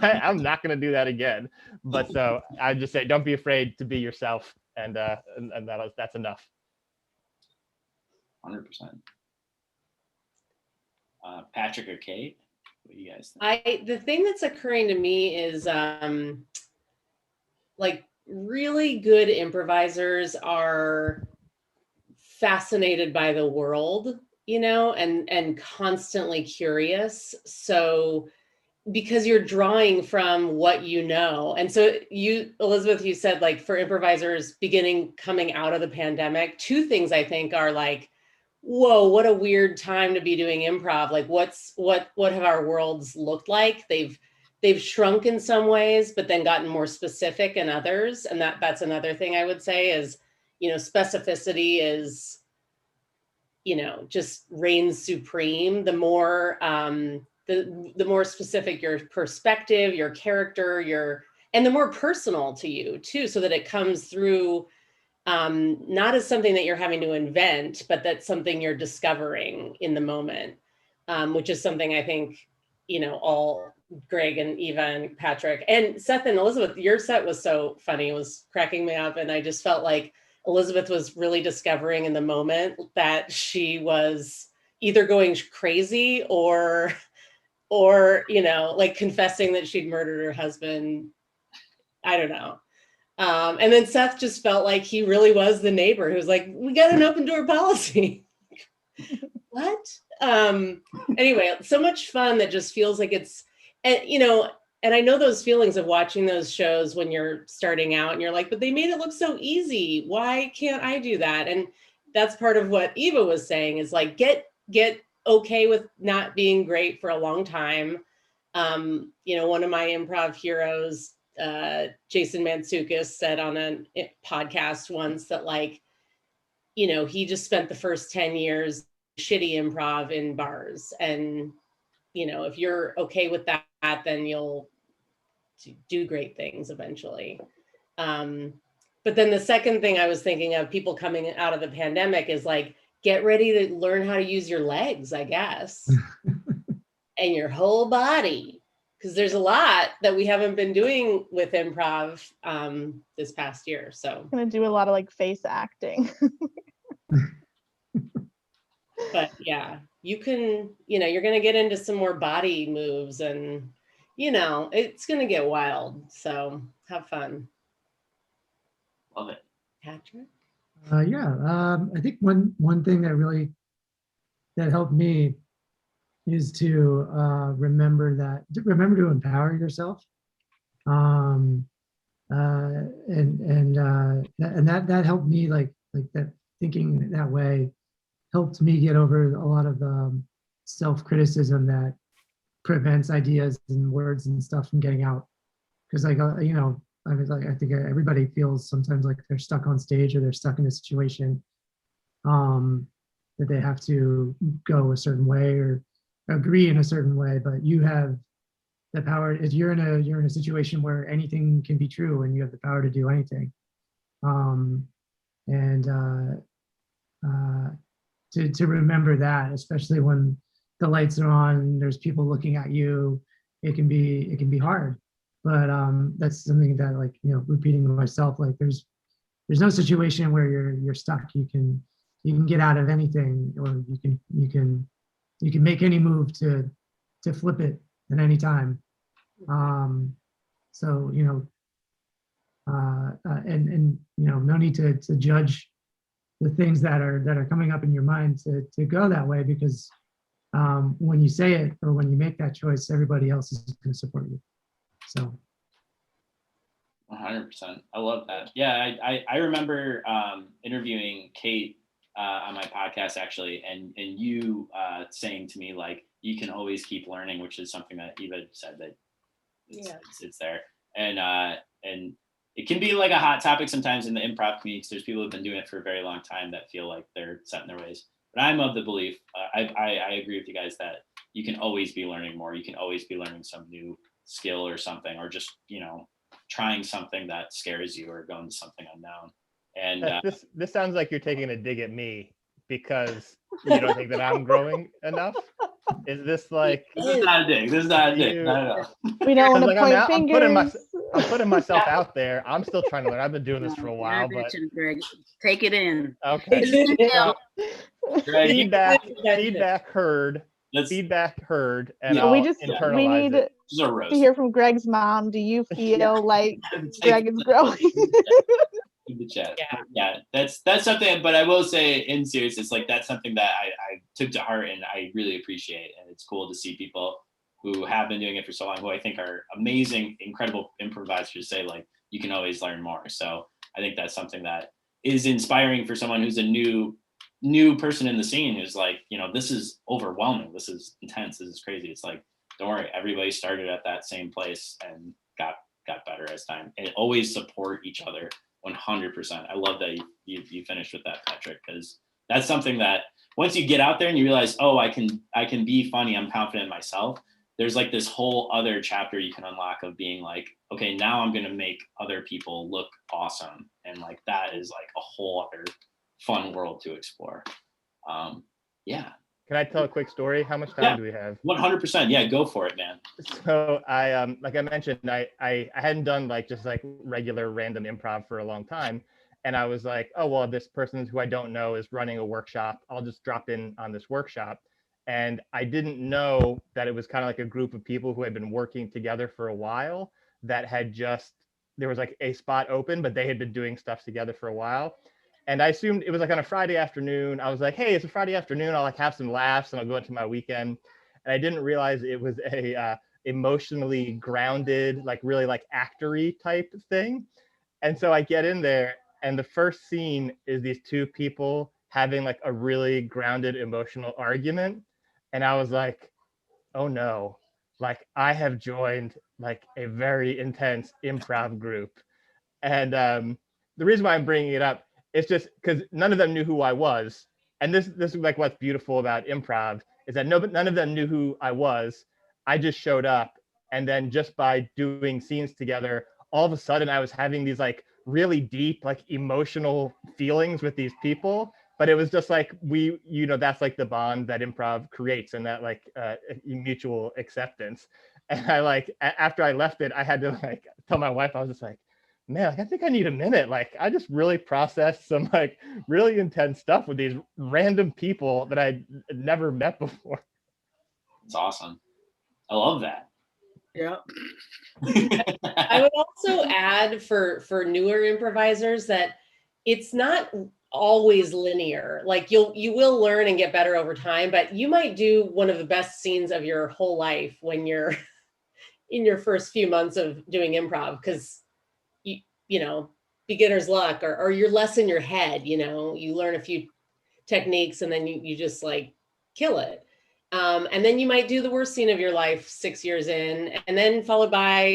I'm not gonna do that again. But so I just say, don't be afraid to be yourself, and that's enough. 100%. Patrick or Kate, what do you guys think? The thing that's occurring to me is like really good improvisers are fascinated by the world, and constantly curious. So because you're drawing from what you know. And so Elizabeth, you said like for improvisers coming out of the pandemic, 2 things I think are like, whoa, what a weird time to be doing improv. Like what have our worlds looked like? They've shrunk in some ways, but then gotten more specific in others. And that's another thing I would say is, specificity just reigns supreme, the more the more specific your perspective, your character, and the more personal to you too, so that it comes through not as something that you're having to invent, but that's something you're discovering in the moment, which is something I think, all Greg and Eva and Patrick and Seth and Elizabeth, your set was so funny. It was cracking me up. And I just felt like Elizabeth was really discovering in the moment that she was either going crazy or like confessing that she'd murdered her husband. I don't know. And then Seth just felt like he really was the neighbor who was like, we got an open door policy. What? Anyway, so much fun that just feels like it's, and I know those feelings of watching those shows when you're starting out and you're like, but they made it look so easy. Why can't I do that? And that's part of what Eva was saying is like, get okay with not being great for a long time. One of my improv heroes, Jason Mantzoukas, said on a podcast once that like, he just spent the first 10 years shitty improv in bars. And, if you're okay with that, then you'll do great things eventually. But then the second thing I was thinking of, people coming out of the pandemic, is like, get ready to learn how to use your legs, I guess, and your whole body. Because there's a lot that we haven't been doing with improv this past year. So I'm gonna do a lot of like face acting. But yeah, you can, you're going to get into some more body moves and, it's going to get wild. So have fun. Love it. Patrick? I think one thing that helped me is to remember to empower yourself. And that helped me, like that, thinking that way helped me get over a lot of the self-criticism that prevents ideas and words and stuff from getting out. Because I think everybody feels sometimes like they're stuck on stage or they're stuck in a situation that they have to go a certain way or agree in a certain way. But you have the power. If you're in a situation where anything can be true and you have the power to do anything. To remember that, especially when the lights are on and there's people looking at you, it can be hard. But that's something that, like, repeating to myself, like there's no situation where you're stuck. You can get out of anything, or you can make any move to flip it at any time. So no need to judge the things that are coming up in your mind to go that way, because when you say it or when you make that choice, everybody else is going to support you. So 100%. I love that. Yeah, I remember interviewing Kate on my podcast actually, and you saying to me like, you can always keep learning, which is something that Eva said that it's there. And it can be like a hot topic sometimes in the improv community, because there's people who've been doing it for a very long time that feel like they're set in their ways. But I'm of the belief, I agree with you guys, that you can always be learning more. You can always be learning some new skill or something, or just, trying something that scares you or going to something unknown. And this sounds like you're taking a dig at me because you don't think that I'm growing enough. Is this like? This is not a dig. This is not a dig. Not at all. We don't want to point fingers. I'm putting myself out there. I'm still trying to learn. I've been doing this for a while, but Greg, take it in. Okay. Greg, Feedback heard. Feedback heard, and we need it. to hear from Greg's mom. Do you feel like Greg is growing? In the chat. Yeah, that's something. But I will say, in seriousness, like that's something that I took to heart and I really appreciate. And it's cool to see people who have been doing it for so long, who I think are amazing, incredible improvisers, say like, you can always learn more. So I think that's something that is inspiring for someone who's a new person in the scene, who's like, this is overwhelming. This is intense. This is crazy. It's like, don't worry, everybody started at that same place and got better as time, and always support each other 100%. I love that you finished with that, Patrick, because That's something that once you get out there and you realize, oh, I can be funny, I'm confident in myself, there's like this whole other chapter you can unlock of being like, okay, now I'm going to make other people look awesome. And like, that is like a whole other fun world to explore. Yeah. Can I tell a quick story? How much time do we have? 100%. Yeah, go for it, man. So I, like I mentioned, I hadn't done like just like regular random improv for a long time. And I was like, oh, well, this person who I don't know is running a workshop. I'll just drop in on this workshop. And I didn't know that it was kind of like a group of people who had been working together for a while that had just, there was like a spot open, but they had been doing stuff together for a while. And I assumed it was like on a Friday afternoon. I was like, hey, it's a Friday afternoon. I'll like have some laughs and I'll go into my weekend. And I didn't realize it was a emotionally grounded, like really like actory type thing. And so I get in there and the first scene is these two people having like a really grounded emotional argument. And I was like, oh no, like I have joined like a very intense improv group. And the reason why I'm bringing it up is just because none of them knew who I was. And this is like what's beautiful about improv is that none of them knew who I was. I just showed up. And then just by doing scenes together, all of a sudden I was having these like really deep, like emotional feelings with these people. But it was just like that's like the bond that improv creates and that like mutual acceptance. And I like, after I left it, I had to like tell my wife, I was just like, man, like, I think I need a minute. Like, I just really processed some like really intense stuff with these random people that I'd never met before. It's awesome. I love that. Yeah. I would also add for newer improvisers that it's not always linear. Like you will learn and get better over time, but you might do one of the best scenes of your whole life when you're in your first few months of doing improv, because you know, beginner's luck, or you're less in your head, you know, you learn a few techniques and then you just like kill it. And then you might do the worst scene of your life 6 years in, and then followed by,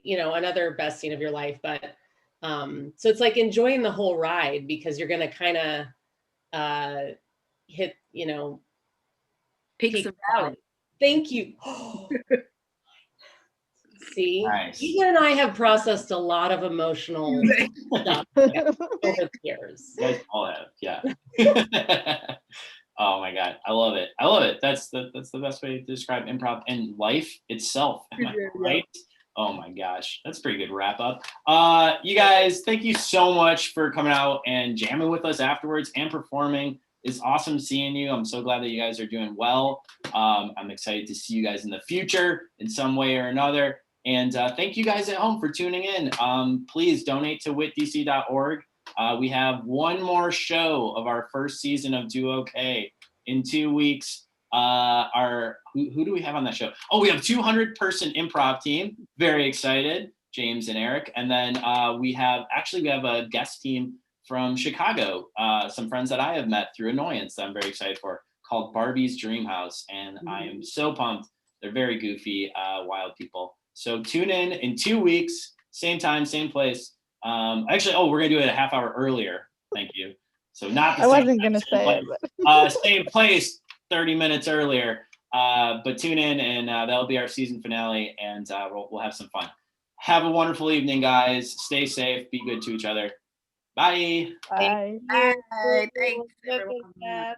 you know, another best scene of your life. But so it's like enjoying the whole ride, because you're going to kind of hit, you know, Peaks and valleys. Thank you. See, Nice. Ethan and I have processed a lot of emotional stuff over the years. You guys all have, yeah. Oh my God, I love it. I love it. That's the best way to describe improv and life itself. Am I right? Oh my gosh, that's a pretty good wrap up. You guys, thank you so much for coming out and jamming with us afterwards and performing. It's awesome seeing you. I'm so glad that you guys are doing well. I'm excited to see you guys in the future in some way or another. And thank you guys at home for tuning in. Please donate to witdc.org. We have one more show of our first season of DUOKAY in 2 weeks. Who do we have on that show? Oh, we have 200-person improv team. Very excited, James and Eric. And then we have a guest team from Chicago, some friends that I have met through Annoyance that I'm very excited for, called Barbie's Dream House. And I am so pumped. They're very goofy, wild people. So tune in 2 weeks, same time, same place. We're gonna do it a half hour earlier. Thank you. So not the I same wasn't gonna say place, it, but same place, 30 minutes earlier. But tune in, and that'll be our season finale, and we'll have some fun. Have a wonderful evening, guys. Stay safe. Be good to each other. Bye. bye. Bye. Thanks, everyone. Bye.